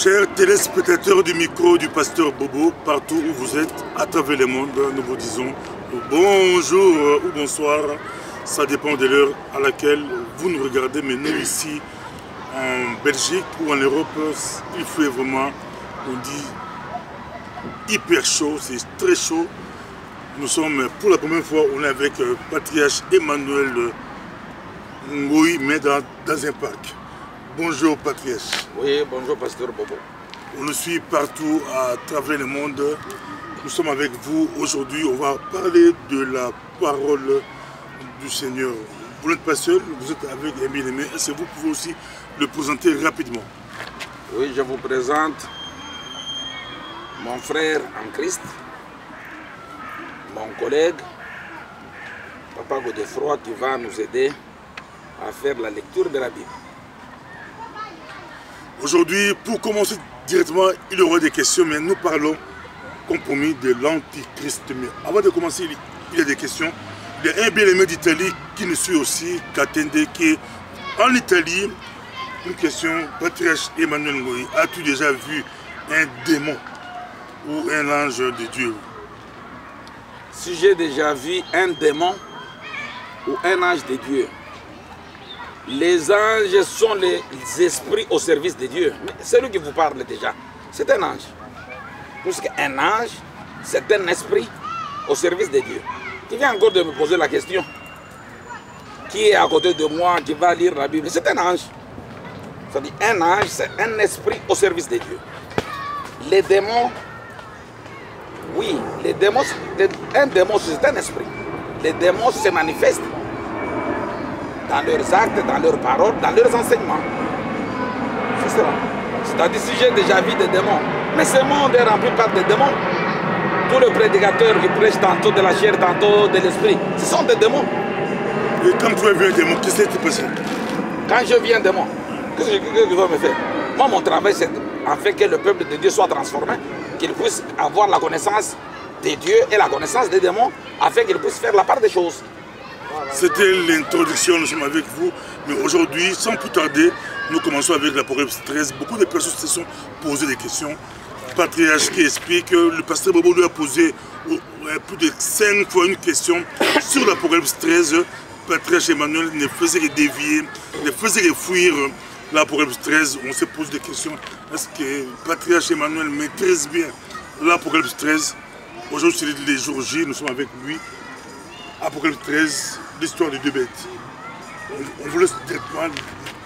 Chers téléspectateurs du micro du pasteur Bobo, partout où vous êtes, à travers le monde, nous vous disons bonjour ou bonsoir. Ça dépend de l'heure à laquelle vous nous regardez. Mais nous ici, en Belgique ou en Europe, il fait vraiment, on dit, hyper chaud, c'est très chaud. Nous sommes, pour la première fois, on est avec Patriarche Emmanuel Ngoï, mais dans un parc. Bonjour Patriarche. Oui, bonjour Pasteur Bobo. On nous suit partout à travers le monde. Nous sommes avec vous aujourd'hui. On va parler de la parole du Seigneur. Vous n'êtes pas seul, vous êtes avec Émile Aimé. Est-ce que vous pouvez aussi le présenter rapidement? Oui, je vous présente mon frère en Christ, mon collègue, Papa Godefroy, qui va nous aider à faire la lecture de la Bible. Aujourd'hui, pour commencer directement, il y aura des questions, mais nous parlons, comme promis, de l'Antichrist. Mais avant de commencer, il y a des questions. Il y a un bien-aimé d'Italie qui nous suit aussi, Katende, qui est en Italie. Une question, Patriarche Emmanuel Ngoï, as-tu déjà vu un démon ou un ange de Dieu? Si j'ai déjà vu un démon ou un ange de Dieu, les anges sont les esprits au service de Dieu. Mais celui qui vous parle déjà, c'est un ange. Parce qu'un ange, c'est un esprit au service de Dieu. Qui vient encore de me poser la question, qui est à côté de moi, qui va lire la Bible? C'est un ange. C'est-à-dire, un ange, c'est un esprit au service de Dieu. Les démons, oui, les démons, un démon, c'est un esprit. Les démons se manifestent dans leurs actes, dans leurs paroles, dans leurs enseignements. C'est cela. C'est-à-dire, si j'ai déjà vu des démons, mais ce monde est rempli par des démons. Tous les prédicateurs qui prêchent tantôt de la chair, tantôt de l'esprit, ce sont des démons. Et quand tu as vu un démon, qu'est-ce qui s'est passé? Quand je vis un démon, qu'est-ce que je dois me faire? Moi, mon travail, c'est en fait que le peuple de Dieu soit transformé, qu'il puisse avoir la connaissance de Dieu et la connaissance des démons, afin qu'il puisse faire la part des choses. C'était l'introduction, nous sommes avec vous. Mais aujourd'hui, sans plus tarder, nous commençons avec l'Apocalypse 13. Beaucoup de personnes se sont posées des questions. Patriarche qui explique que le pasteur Bobo lui a posé plus de 5 fois une question sur l'Apocalypse 13. Patriarche Emmanuel ne faisait que dévier, ne faisait que fuir l'Apocalypse 13. On se pose des questions. Est-ce que Patriarche Emmanuel maîtrise bien l'Apocalypse 13? Aujourd'hui, c'est les jours J, nous sommes avec lui. Apocalypse 13, l'histoire des deux bêtes. On vous laisse directement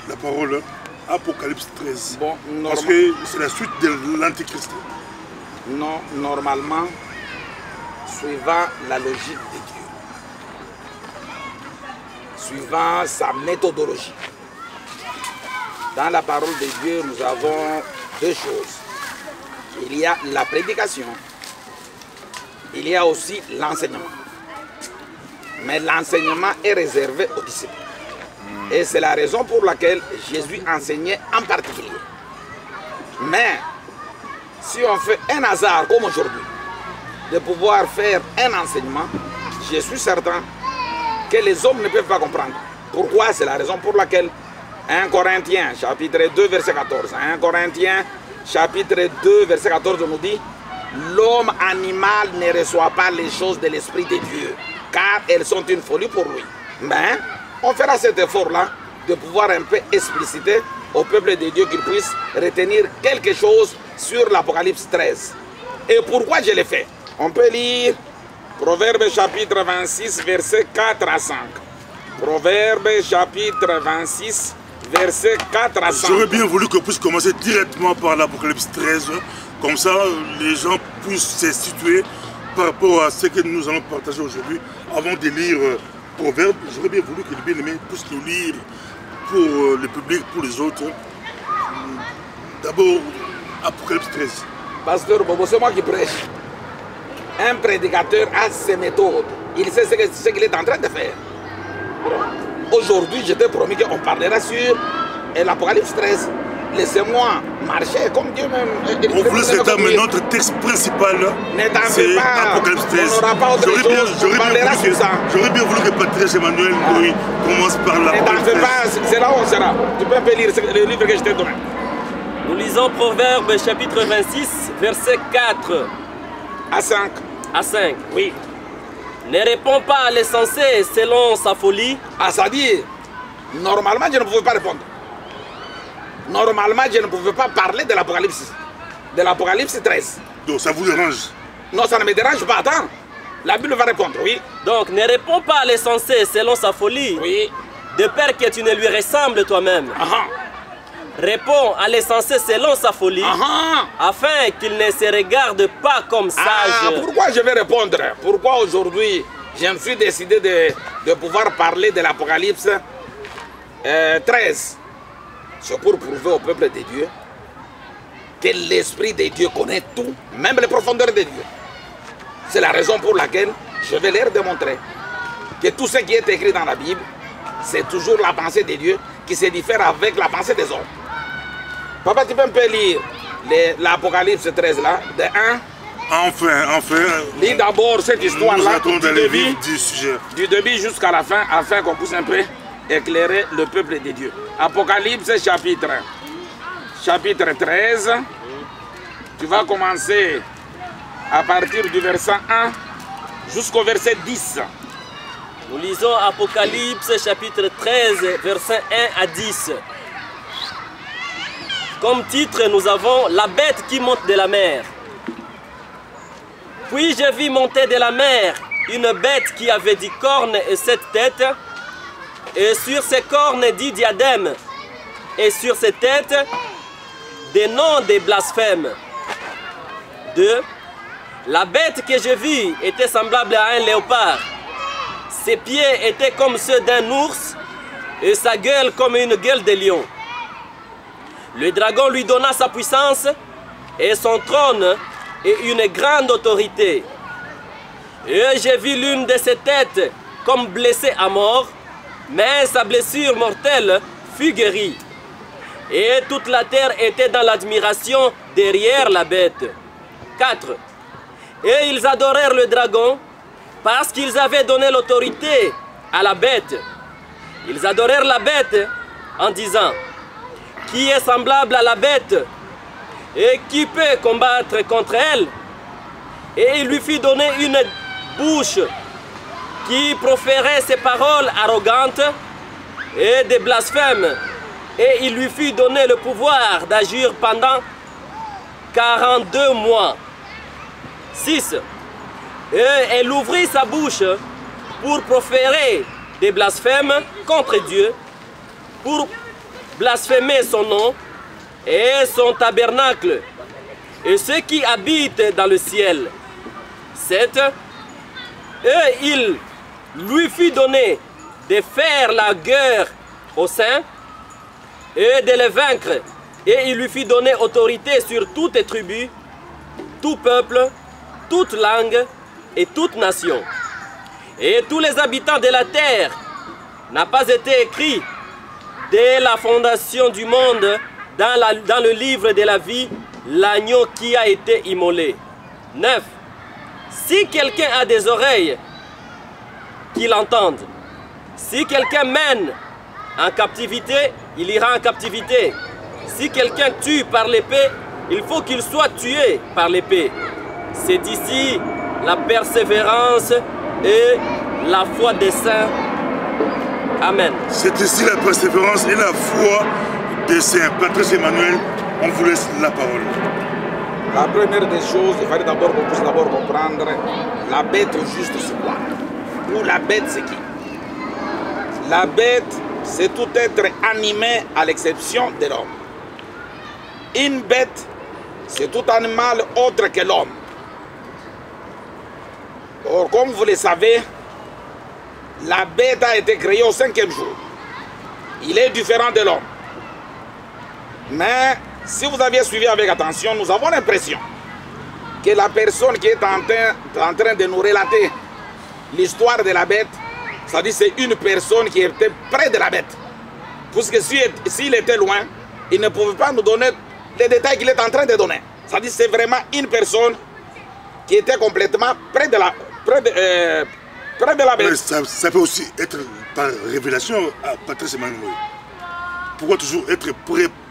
la parole. Apocalypse 13. Bon, parce que c'est la suite de l'Antichrist. Non, normalement, suivant la logique de Dieu, suivant sa méthodologie, dans la parole de Dieu, nous avons deux choses. Il y a la prédication, il y a aussi l'enseignement. Mais l'enseignement est réservé aux disciples. Et c'est la raison pour laquelle Jésus enseignait en particulier. Mais, si on fait un hasard comme aujourd'hui, de pouvoir faire un enseignement, je suis certain que les hommes ne peuvent pas comprendre. Pourquoi? C'est la raison pour laquelle 1 Corinthiens, chapitre 2, verset 14. 1 Corinthiens, chapitre 2, verset 14 nous dit: l'homme animal ne reçoit pas les choses de l'Esprit de Dieu, car elles sont une folie pour lui. Mais on fera cet effort-là de pouvoir un peu expliciter au peuple de Dieu qu'il puisse retenir quelque chose sur l'Apocalypse 13. Et pourquoi je l'ai fait? On peut lire Proverbe chapitre 26, versets 4 à 5. Proverbe chapitre 26, versets 4 à 5. J'aurais bien voulu qu'on puisse commencer directement par l'Apocalypse 13. Comme ça, les gens puissent se situer par rapport à ce que nous allons partager aujourd'hui. Avant de lire Proverbe, j'aurais bien voulu que les bien-aimés puissent nous lire pour le public, pour les autres. D'abord, Apocalypse 13. Pasteur Bobo, c'est moi qui prêche. Un prédicateur a ses méthodes. Il sait ce qu'il est en train de faire. Aujourd'hui, je t'ai promis qu'on parlera sur l'Apocalypse 13. Laissez-moi marcher comme Dieu même. On voulait s'étendre, mais notre texte principal, c'est Apocalypse 13. J'aurais bien voulu que Patriarche Emmanuel commence par l'Apocalypse 13. C'est là où on sera. Tu peux un peu lire le livre que je t'ai donné. Nous lisons Proverbe chapitre 26, verset 4 à 5. à 5. Oui. Ne réponds pas à l'insensé selon sa folie. Ah, ça dit, normalement, je ne pouvais pas répondre. Normalement, je ne pouvais pas parler de l'Apocalypse. De l'Apocalypse 13. Donc ça vous dérange? Non, ça ne me dérange pas. Attends. La Bible va répondre, oui. Donc ne réponds pas à l'insensé selon sa folie, Oui. de peur que tu ne lui ressembles toi-même. Réponds à l'insensé selon sa folie, afin qu'il ne se regarde pas comme sage. Ah, pourquoi je vais répondre? Pourquoi aujourd'hui, je me suis décidé de pouvoir parler de l'Apocalypse 13? C'est pour prouver au peuple de Dieu que l'Esprit de Dieu connaît tout, même les profondeurs de Dieu. C'est la raison pour laquelle je vais leur démontrer que tout ce qui est écrit dans la Bible, c'est toujours la pensée de Dieu qui se diffère avec la pensée des hommes. Papa, tu peux un peu lire l'Apocalypse 13 là, de 1. Enfin. Lis d'abord cette histoire-là du début jusqu'à la fin, afin qu'on puisse un peu éclairer le peuple de Dieu. Apocalypse chapitre 13. Tu vas commencer à partir du verset 1 jusqu'au verset 10. Nous lisons Apocalypse chapitre 13, verset 1 à 10. Comme titre, nous avons la bête qui monte de la mer. Puis je vis monter de la mer une bête qui avait 10 cornes et 7 têtes, et sur ses cornes 10 diadèmes, et sur ses têtes des noms des blasphèmes. 2. La bête que je vis était semblable à un léopard. Ses pieds étaient comme ceux d'un ours, et sa gueule comme une gueule de lion. Le dragon lui donna sa puissance et son trône et une grande autorité. Et j'ai vu l'une de ses têtes comme blessée à mort, mais sa blessure mortelle fut guérie. Et toute la terre était dans l'admiration derrière la bête. 4. Et ils adorèrent le dragon parce qu'ils avaient donné l'autorité à la bête. Ils adorèrent la bête en disant: qui est semblable à la bête et qui peut combattre contre elle? Et il lui fit donner une bouche qui proférait ces paroles arrogantes et des blasphèmes. Et il lui fit donner le pouvoir d'agir pendant 42 mois. 6. Et elle ouvrit sa bouche pour proférer des blasphèmes contre Dieu, pour blasphémer son nom et son tabernacle, et ceux qui habitent dans le ciel. 7. Et il lui fut donné de faire la guerre aux saints et de les vaincre. Et il lui fut donné autorité sur toutes les tribus, tout peuple, toute langue et toute nation. Et tous les habitants de la terre n'a pas été écrit dès la fondation du monde dans le livre de la vie, l'agneau qui a été immolé. 9. Si quelqu'un a des oreilles, qu'il entende. Si quelqu'un mène en captivité, il ira en captivité. Si quelqu'un tue par l'épée, il faut qu'il soit tué par l'épée. C'est ici la persévérance et la foi des saints. Amen. C'est ici la persévérance et la foi des saints. Patrice Emmanuel, on vous laisse la parole. La première des choses, il fallait d'abord qu'on puisse d'abord comprendre la bête juste c'est quoi. Ou la bête c'est qui? La bête, c'est tout être animé à l'exception de l'homme. Une bête, c'est tout animal autre que l'homme. Or, comme vous le savez, la bête a été créée au 5e jour. Il est différent de l'homme. Mais si vous aviez suivi avec attention, nous avons l'impression que la personne qui est en train de nous relater l'histoire de la bête, c'est-à-dire c'est une personne qui était près de la bête. Puisque s'il était loin, il ne pouvait pas nous donner les détails qu'il est en train de donner. C'est-à-dire c'est vraiment une personne qui était complètement près de la bête. Ça peut aussi être par révélation à Patrice Emmanuel. Pourquoi toujours être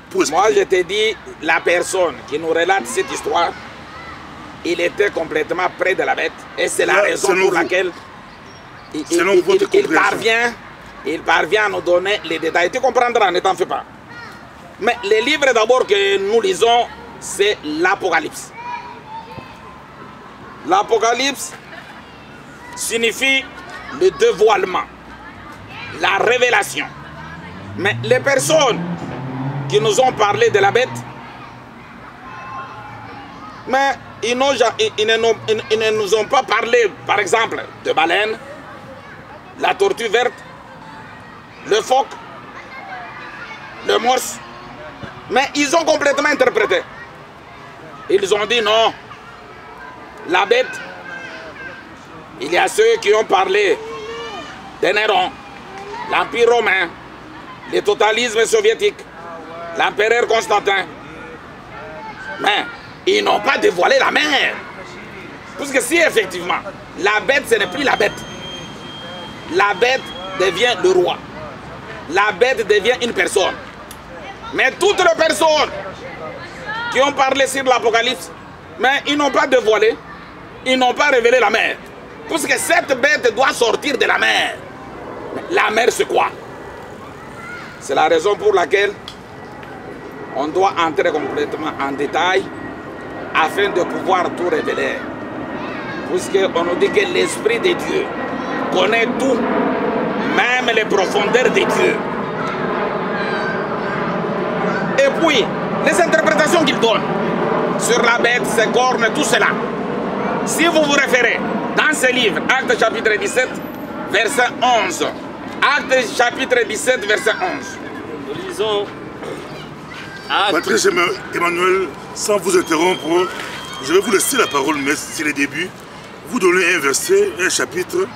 pour expliquer. Moi, je te dis, la personne qui nous relate cette histoire, il était complètement près de la bête. Et c'est la raison pour laquelle il parvient à nous donner les détails. Tu comprendras, ne t'en fais pas. Mais les livres d'abord que nous lisons, c'est l'Apocalypse. L'Apocalypse signifie le dévoilement, la révélation. Mais les personnes qui nous ont parlé de la bête, mais ils ne nous ont pas parlé, par exemple, de baleine, la tortue verte, le phoque, le morse. Mais ils ont complètement interprété. Ils ont dit non, la bête, il y a ceux qui ont parlé de Néron, l'Empire romain, le totalisme soviétique, l'empereur Constantin. Mais ils n'ont pas dévoilé la mer. Parce que si effectivement, la bête, ce n'est plus la bête. La bête devient le roi. La bête devient une personne. Mais toutes les personnes qui ont parlé sur l'Apocalypse, mais ils n'ont pas dévoilé, ils n'ont pas révélé la mer. Parce que cette bête doit sortir de la mer. La mer, c'est quoi? C'est la raison pour laquelle on doit entrer complètement en détail afin de pouvoir tout révéler. Puisqu'on nous dit que l'Esprit de Dieu connaît tout, même les profondeurs de Dieu. Et puis, les interprétations qu'il donne sur la bête, ses cornes, tout cela. Si vous vous référez dans ce livre, Actes chapitre 17, verset 11. Actes chapitre 17, verset 11. Nous lisons Actes. Patrice Emmanuel, sans vous interrompre, je vais vous laisser la parole, mais c'est le début. Vous donnez un verset, un chapitre,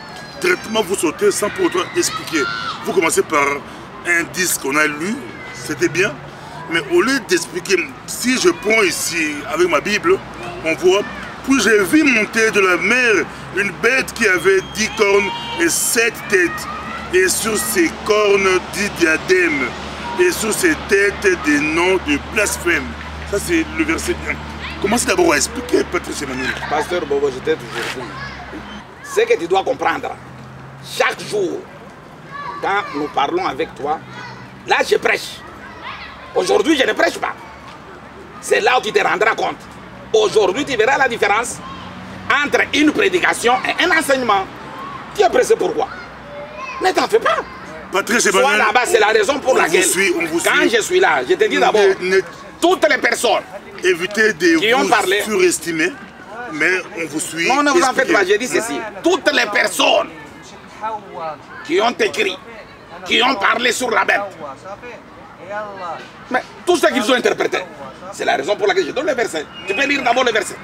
directement vous sautez sans pour autant expliquer. Vous commencez par un disque qu'on a lu, c'était bien. Mais au lieu d'expliquer, si je prends ici avec ma Bible, on voit, puis j'ai vu monter de la mer une bête qui avait 10 cornes et 7 têtes, et sur ses cornes 10 diadèmes, et sur ses têtes des noms de blasphème. Ça c'est le verset 1. Commencez d'abord à expliquer, Patrice Emmanuel. Pasteur Bobo, je t'ai toujours dit, ce que tu dois comprendre, chaque jour, quand nous parlons avec toi, là je prêche. Aujourd'hui, je ne prêche pas. C'est là où tu te rendras compte. Aujourd'hui, tu verras la différence entre une prédication et un enseignement. Tu es pressé pourquoi? Ne t'en fais pas. Patrice Emmanuel, sois là-bas, c'est la raison pour laquelle, quand je suis là, je te dis d'abord, toutes les personnes évitez de qui ont parlé, surestimer, mais on vous suit. Non, ne vous en faites pas, je dis ceci. Toutes les personnes qui ont écrit, qui ont parlé sur la bête, mais tout ce qu'ils ont interprété, c'est la raison pour laquelle je donne le verset. Tu peux lire d'abord le verset.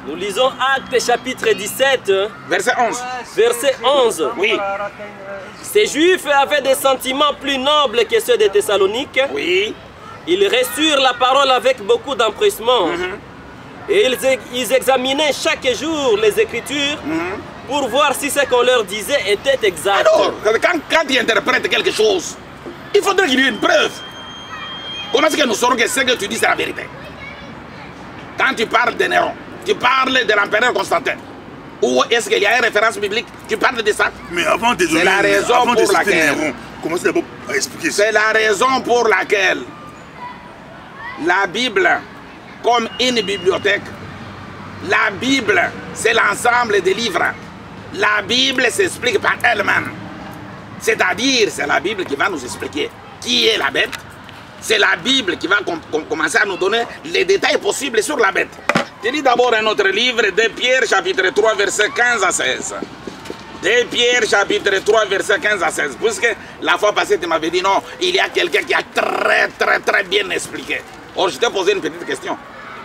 Nous lisons Actes chapitre 17, verset 11. Verset 11. Oui. Ces Juifs avaient des sentiments plus nobles que ceux de Thessalonique. Oui. Ils reçurent la parole avec beaucoup d'empressement. Et ils examinaient chaque jour les Écritures pour voir si ce qu'on leur disait était exact. Alors, quand tu interprètes quelque chose, il faudrait qu'il y ait une preuve. Comment est-ce que nous saurons que ce que tu dis c'est la vérité? Quand tu parles de Néron, tu parles de l'empereur Constantin. Ou est-ce qu'il y a une référence biblique? Tu parles de ça? Mais avant de c'est la raison pour laquelle Néron, commencez d'abord à expliquer ça. C'est la raison pour laquelle la Bible, comme une bibliothèque, la Bible, c'est l'ensemble des livres. La Bible s'explique par elle-même. C'est-à-dire, c'est la Bible qui va nous expliquer qui est la bête. C'est la Bible qui va commencer à nous donner les détails possibles sur la bête. Je lis d'abord un autre livre, 2 Pierre, chapitre 3, verset 15 à 16. 2 Pierre, chapitre 3, verset 15 à 16. Puisque la fois passée, tu m'avais dit non, il y a quelqu'un qui a très bien expliqué. Or, je t'ai posé une petite question.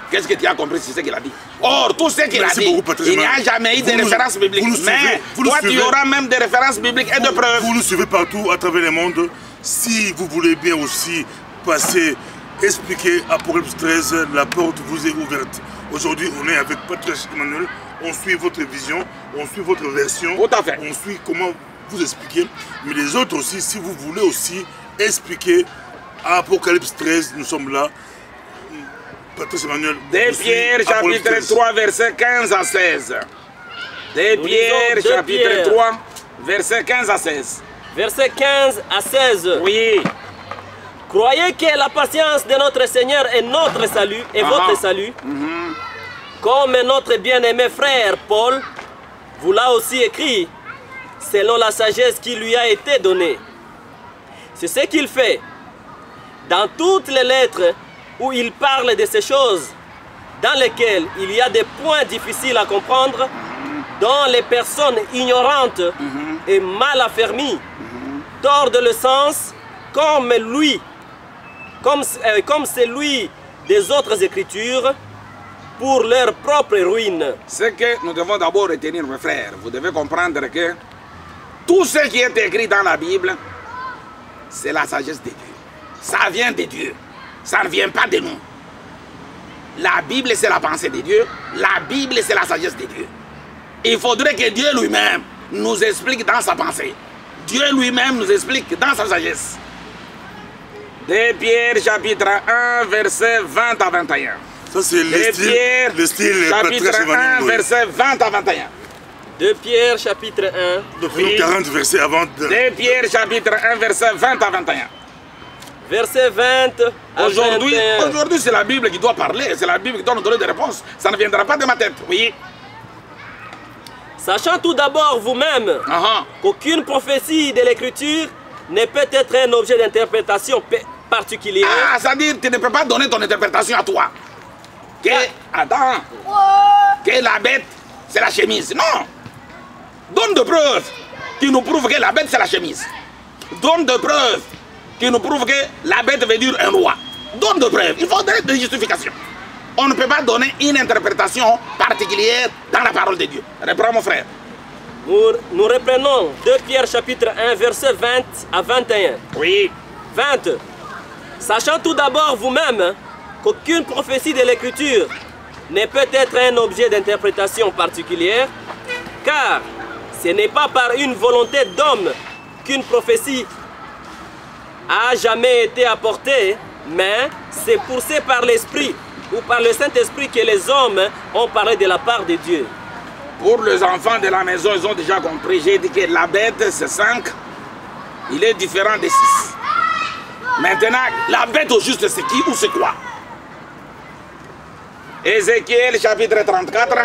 Qu'est-ce que tu as compris sur ce qu'il a dit? Or, tout ce qu'il a dit, il n'y a jamais eu de référence biblique. Mais toi, tu auras même des références bibliques et de preuves. Vous nous suivez partout à travers le monde. Si vous voulez bien aussi passer, expliquer Apocalypse 13, la porte vous est ouverte. Aujourd'hui, on est avec Patrice Emmanuel. On suit votre vision, on suit votre version. Tout à fait. On suit comment vous expliquer. Mais les autres aussi, si vous voulez aussi expliquer Apocalypse 13, nous sommes là. Patrice Emmanuel. 2 Pierre chapitre 3, verset 15 à 16. 2 Pierre chapitre 3, verset 15 à 16. Verset 15 à 16. Oui. Croyez que la patience de notre Seigneur est notre salut et votre salut. Comme notre bien-aimé frère Paul vous l'a aussi écrit, selon la sagesse qui lui a été donnée. C'est ce qu'il fait. Dans toutes les lettres où il parle de ces choses, dans lesquelles il y a des points difficiles à comprendre, dont les personnes ignorantes et mal affermies tordent le sens comme celui des autres écritures pour leur propre ruine. Ce que nous devons d'abord retenir, mes frères, vous devez comprendre que tout ce qui est écrit dans la Bible, c'est la sagesse de Dieu. Ça vient de Dieu. Ça ne vient pas de nous. La Bible, c'est la pensée de Dieu. La Bible, c'est la sagesse de Dieu. Il faudrait que Dieu lui-même nous explique dans sa pensée. Dieu lui-même nous explique dans sa sagesse. 2 Pierre chapitre 1, verset 20 à 21. Ça, c'est le style chapitre 1, verset 20 à 21. 2 Pierre chapitre 1. Donc, 40 versets avant. 2 Pierre chapitre 1, verset 20 à 21. Verset 20 à 21. Aujourd'hui, c'est la Bible qui doit parler. C'est la Bible qui doit nous donner des réponses. Ça ne viendra pas de ma tête. Oui. Sachant tout d'abord vous-même qu'aucune prophétie de l'Écriture ne peut être un objet d'interprétation particulière. Ah, c'est-à-dire que tu ne peux pas donner ton interprétation à toi. Que, attends, que la bête, c'est la chemise. Non. Donne de preuves qui nous prouvent que la bête, c'est la chemise. Donne de preuves qui nous prouvent que la bête veut dire un roi. Donne de preuves. Il faut donner des justifications. On ne peut pas donner une interprétation particulière dans la parole de Dieu. Reprends, mon frère. Nous reprenons 2 Pierre chapitre 1, verset 20 à 21. Oui. 20. Sachant tout d'abord vous-même qu'aucune prophétie de l'Écriture ne peut être un objet d'interprétation particulière, car ce n'est pas par une volonté d'homme qu'une prophétie a jamais été apportée, mais c'est poussé par l'Esprit ou par le Saint-Esprit que les hommes ont parlé de la part de Dieu. Pour les enfants de la maison, ils ont déjà compris. J'ai dit que la bête, c'est 5. Il est différent de 6. Maintenant, la bête au juste, c'est qui ou c'est quoi? Ézéchiel chapitre 34,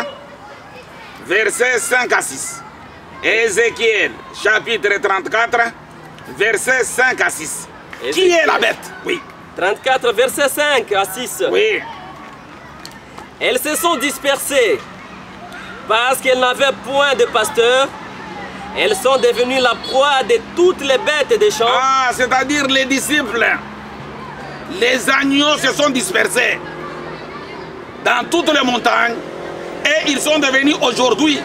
versets 5 à 6. Ézéchiel chapitre 34, versets 5 à 6. Qui est la bête? Oui. 34, verset 5 à 6. Oui. Elles se sont dispersées parce qu'elles n'avaient point de pasteur. Elles sont devenues la proie de toutes les bêtes des champs. Ah, c'est-à-dire les disciples. Les agneaux se sont dispersés dans toutes les montagnes et ils sont devenus aujourd'hui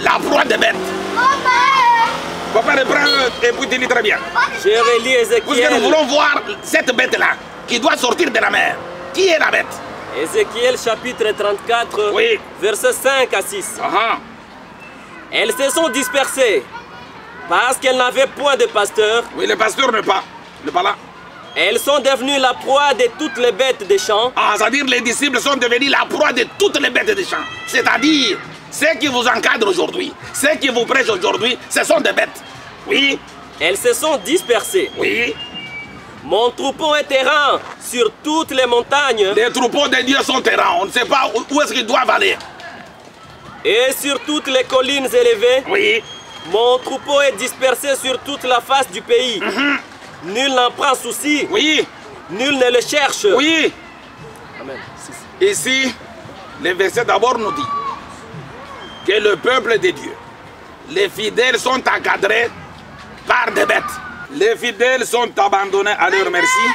la proie des bêtes. Papa reprend et puis tu lis très bien. Je relis Ézéchiel. Parce que nous voulons voir cette bête-là qui doit sortir de la mer. Qui est la bête? Ézéchiel chapitre 34, oui. Versets 5 à 6. Elles se sont dispersées parce qu'elles n'avaient point de pasteur. Oui, le pasteur n'est pas là. Elles sont devenues la proie de toutes les bêtes des champs. Ah, c'est-à-dire les disciples sont devenus la proie de toutes les bêtes des champs. C'est-à-dire, ceux qui vous encadrent aujourd'hui, ceux qui vous prêchent aujourd'hui, ce sont des bêtes. Oui. Elles se sont dispersées. Oui. Mon troupeau est errant sur toutes les montagnes. Les troupeaux de Dieu sont errants. On ne sait pas où est-ce qu'ils doivent aller. Et sur toutes les collines élevées. Oui. Mon troupeau est dispersé sur toute la face du pays. Nul n'en prend souci. Oui. Nul ne le cherche. Oui. Amen. Ici, le verset d'abord nous dit que le peuple de Dieu, les fidèles sont encadrés par des bêtes. Les fidèles sont abandonnés à leur merci.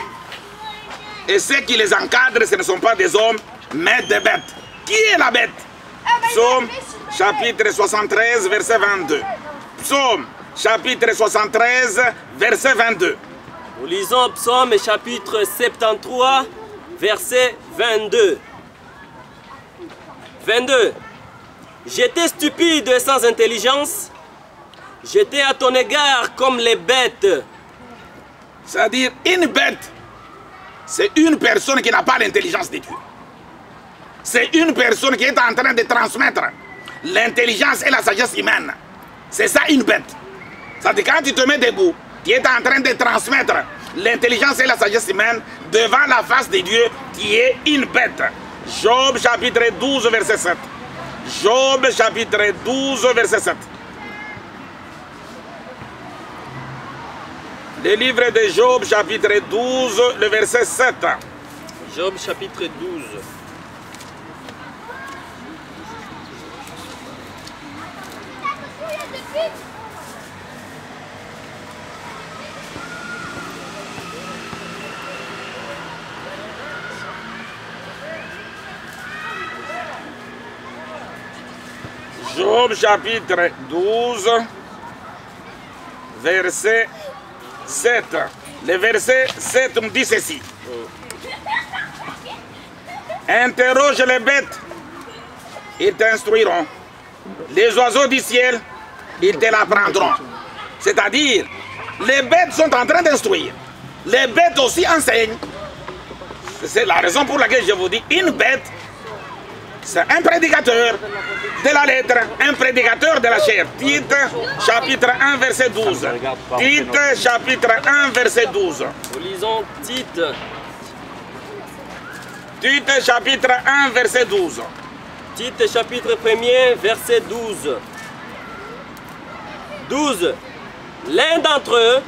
Et ceux qui les encadrent, ce ne sont pas des hommes, mais des bêtes. Qui est la bête? Psaume chapitre 73, verset 22. Psaume chapitre 73, verset 22. Nous lisons Psaume chapitre 73, verset 22. 22. J'étais stupide et sans intelligence. J'étais à ton égard comme les bêtes. C'est-à-dire une bête c'est une personne qui n'a pas l'intelligence de Dieu. C'est une personne qui est en train de transmettre l'intelligence et la sagesse humaine. C'est ça une bête. C'est-à-dire quand tu te mets debout, tu es en train de transmettre l'intelligence et la sagesse humaine devant la face de Dieu qui est une bête. Job chapitre 12 verset 7. Job chapitre 12 verset 7. Le livre de Job chapitre 12, le verset 7. Job chapitre 12. Job chapitre 12, verset 7. Le verset 7 me dit ceci. Interroge les bêtes, ils t'instruiront. Les oiseaux du ciel, ils te l'apprendront. C'est-à-dire, les bêtes sont en train d'instruire. Les bêtes aussi enseignent. C'est la raison pour laquelle je vous dis, une bête, c'est un prédicateur de la lettre, un prédicateur de la chair. Tite, chapitre 1, verset 12. Tite, chapitre 1, verset 12. Nous lisons Tite. Tite, chapitre 1, verset 12. Tite, chapitre 1er, verset 12. 12. L'un d'entre eux,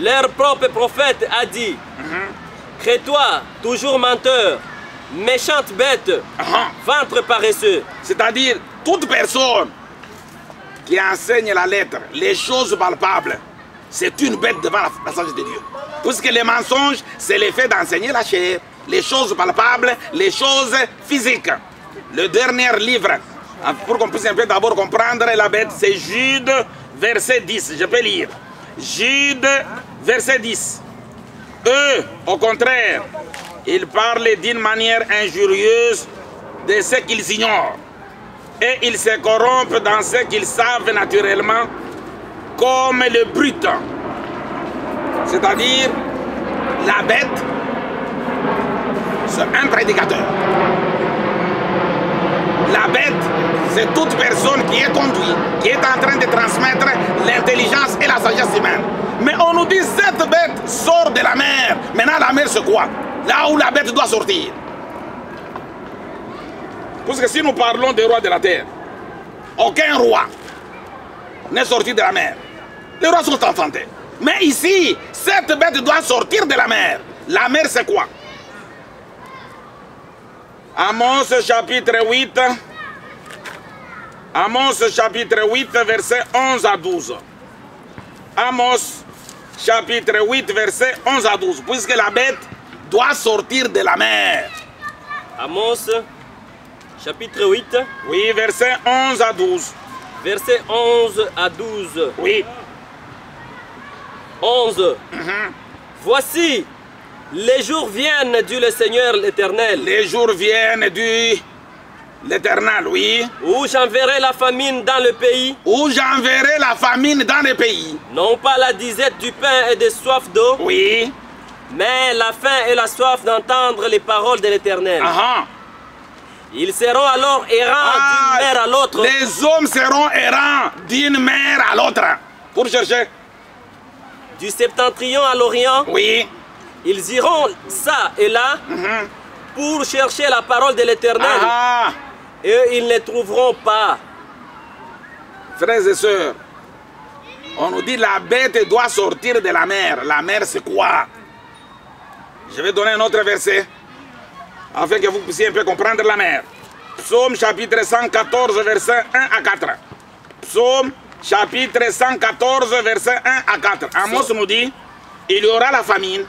leur propre prophète, a dit: Crée-toi, toujours menteur, méchante bête, ventre paresseux. C'est-à-dire, toute personne qui enseigne la lettre, les choses palpables, c'est une bête devant la sagesse de Dieu. Puisque les mensonges, c'est l'effet d'enseigner la chair. Les choses palpables, les choses physiques. Le dernier livre, pour qu'on puisse un peu d'abord comprendre la bête, c'est Jude, verset 10. Je peux lire. Jude, verset 10. Eux, au contraire, ils parlent d'une manière injurieuse de ce qu'ils ignorent. Et ils se corrompent dans ce qu'ils savent naturellement, comme le brut. C'est-à-dire, la bête, c'est un prédicateur. La bête, c'est toute personne qui est conduite, qui est en train de transmettre l'intelligence et la sagesse humaine. Mais on nous dit, cette bête sort de la mer. Maintenant, la mer, c'est quoi? Là où la bête doit sortir. Parce que si nous parlons des rois de la terre, aucun roi n'est sorti de la mer. Les rois sont enfantés. Mais ici, cette bête doit sortir de la mer. La mer, c'est quoi? Amos chapitre 8. Amos chapitre 8, verset 11 à 12. Amos chapitre 8, verset 11 à 12. Puisque la bête doit sortir de la mer. Amos chapitre 8. Oui, verset 11 à 12. Verset 11 à 12. Oui. 11. Voici, les jours viennent, dit le Seigneur l'Éternel. Les jours viennent, dit l'Éternel, oui. Où j'enverrai la famine dans le pays. Où j'enverrai la famine dans le pays. Non pas la disette du pain et de soif d'eau. Oui. Mais la faim et la soif d'entendre les paroles de l'Éternel. Ils seront alors errants d'une mer à l'autre. Les hommes seront errants d'une mer à l'autre. Pour chercher. Du septentrion à l'orient. Oui. Ils iront ça et là pour chercher la parole de l'Éternel. Et ils ne trouveront pas. Frères et sœurs, on nous dit la bête doit sortir de la mer. La mer, c'est quoi? Je vais donner un autre verset afin que vous puissiez un peu comprendre la mer. Psaume chapitre 114, verset 1 à 4. Psaume chapitre 114, verset 1 à 4. Amos nous dit, il y aura la famine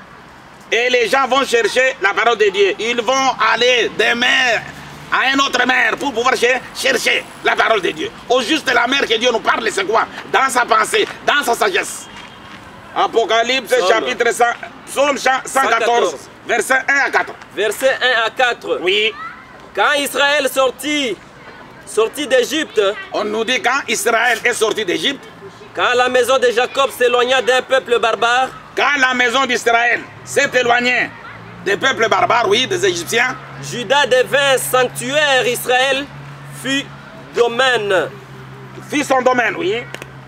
et les gens vont chercher la parole de Dieu. Ils vont aller des mers à une autre mer pour pouvoir chercher la parole de Dieu. Au juste la mer que Dieu nous parle, c'est quoi? Dans sa pensée, dans sa sagesse. Apocalypse chapitre 100, Psaume 114, verset 1 à 4. Verset 1 à 4. Oui. Quand Israël sortit d'Égypte. On nous dit quand Israël est sorti d'Égypte. Quand la maison de Jacob s'éloigna d'un peuple barbare. Quand la maison d'Israël s'est éloignée Des peuples barbares, oui, des Égyptiens. Juda devint sanctuaire, Israël fut domaine. Fit son domaine, oui.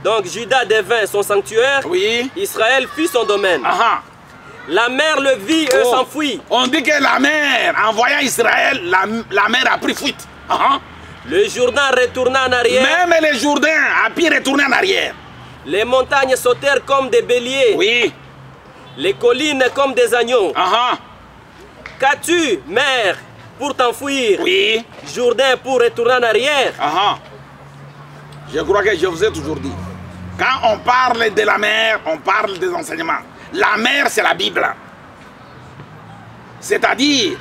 Donc Juda devint son sanctuaire, Oui. Israël fut son domaine. Ah, La mer le vit et s'enfuit. On dit que la mer, en voyant Israël, la mer a pris fuite. Ah, Le Jourdain retourna en arrière. Même les Jourdains a pu retourner en arrière. Les montagnes sautèrent comme des béliers. Oui. Les collines comme des agneaux. Ah, Qu'as-tu, mer, pour t'enfuir? oui. Jourdain pour retourner en arrière. Ah, je crois que je vous ai toujours dit. Quand on parle de la mer, on parle des enseignements. La mer, c'est la Bible. C'est-à-dire,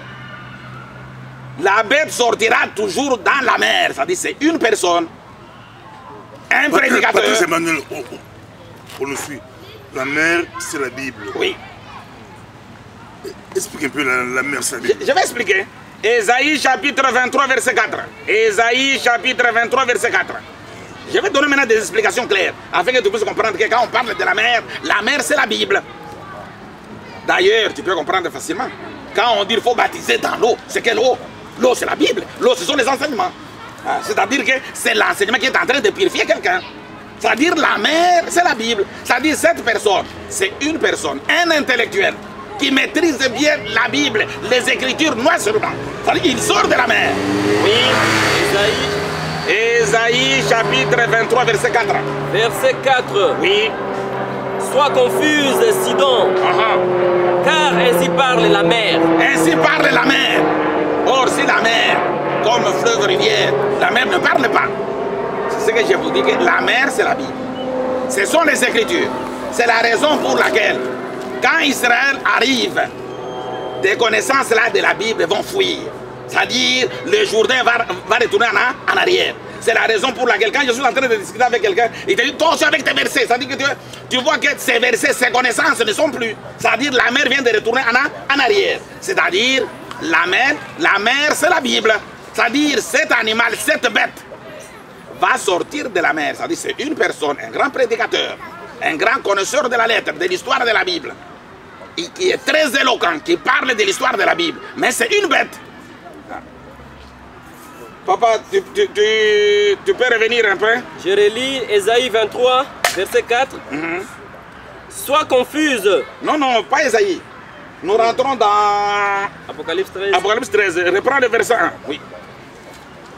la bête sortira toujours dans la mer. C'est-à-dire, c'est une personne, un prédicateur. Patrice Emmanuel, on le suit. La mer, c'est la Bible. Oui. Explique un peu la mer, c'est la Bible. Je vais expliquer. Ésaïe chapitre 23, verset 4. Ésaïe chapitre 23, verset 4. Je vais donner maintenant des explications claires, afin que tu puisses comprendre que quand on parle de la mer c'est la Bible. D'ailleurs, tu peux comprendre facilement. Quand on dit qu'il faut baptiser dans l'eau, c'est quelle eau? L'eau, c'est la Bible. L'eau, ce sont les enseignements. C'est-à-dire que c'est l'enseignement qui est en train de purifier quelqu'un. C'est-à-dire la mer, c'est la Bible. C'est-à-dire cette personne, c'est une personne, un intellectuel, qui maîtrise bien la Bible, les Écritures noir sur blanc. C'est-à-dire qu'il sort de la mer. Oui. Ésaïe chapitre 23, verset 4. Verset 4. Oui. Sois confuse, Sidon, car ainsi parle la mer. Ainsi parle la mer. Or, si la mer, comme fleuve rivière, la mer ne parle pas. C'est ce que je vous dis, que la mer, c'est la Bible. Ce sont les Écritures. C'est la raison pour laquelle, quand Israël arrive, des connaissances là de la Bible vont fuir. C'est-à-dire, le Jourdain va retourner en arrière. C'est la raison pour laquelle, quand je suis en train de discuter avec quelqu'un, il te dit, toi aussi avec tes versets. C'est-à-dire que tu vois que ces versets, ces connaissances ne sont plus. C'est-à-dire, la mer vient de retourner en arrière. C'est-à-dire, la mer, c'est la Bible. C'est-à-dire, cet animal, cette bête, va sortir de la mer. C'est-à-dire, c'est une personne, un grand prédicateur, un grand connaisseur de la lettre, de l'histoire de la Bible, et qui est très éloquent, qui parle de l'histoire de la Bible. Mais c'est une bête. Papa, tu peux revenir un peu? Je relis Ésaïe 23, verset 4. Sois confuse. Non, non, pas Ésaïe. Nous rentrons dans Apocalypse 13. Apocalypse 13. Reprends le verset 1. Oui.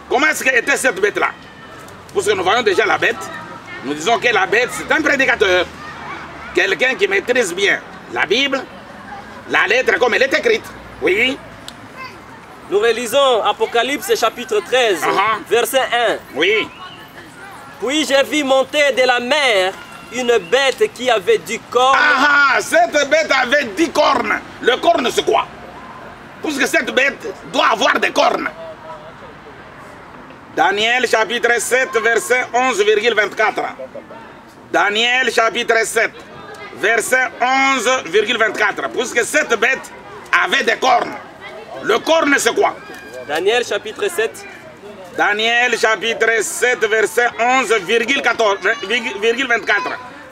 Comment est-ce qu'était cette bête-là? Parce que nous voyons déjà la bête. Nous disons que la bête, c'est un prédicateur. Quelqu'un qui maîtrise bien la Bible, la lettre comme elle est écrite. Oui. Nous relisons Apocalypse chapitre 13, verset 1. Oui. Puis j'ai vu monter de la mer une bête qui avait 10 cornes. Cette bête avait 10 cornes. Le corne, c'est quoi? Parce que cette bête doit avoir des cornes. Daniel chapitre 7, verset 11,24. Daniel chapitre 7, verset 11,24. Puisque cette bête avait des cornes. Le corne, c'est quoi? Daniel chapitre 7. Daniel chapitre 7, verset 11,24.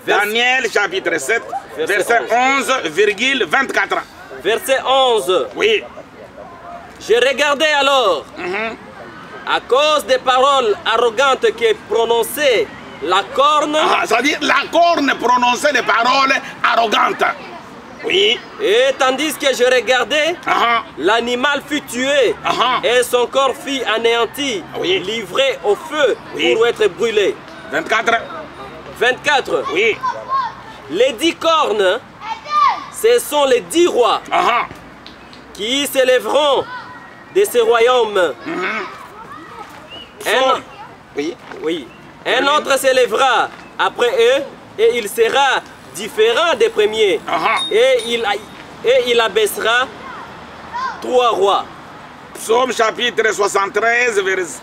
Daniel chapitre 7, verset 11,24. Verset 11. Oui. Je regardais alors, à cause des paroles arrogantes que prononçait la corne. C'est-à-dire la corne prononçait des paroles arrogantes. Oui. Et tandis que je regardais, l'animal fut tué et son corps fut anéanti, livré au feu pour être brûlé. 24. 24. Oui. Les 10 cornes, ce sont les 10 rois qui s'élèveront de ce royaume. Un autre s'élèvera après eux et il sera différent des premiers. Et il abaissera 3 rois. Psaume chapitre 73,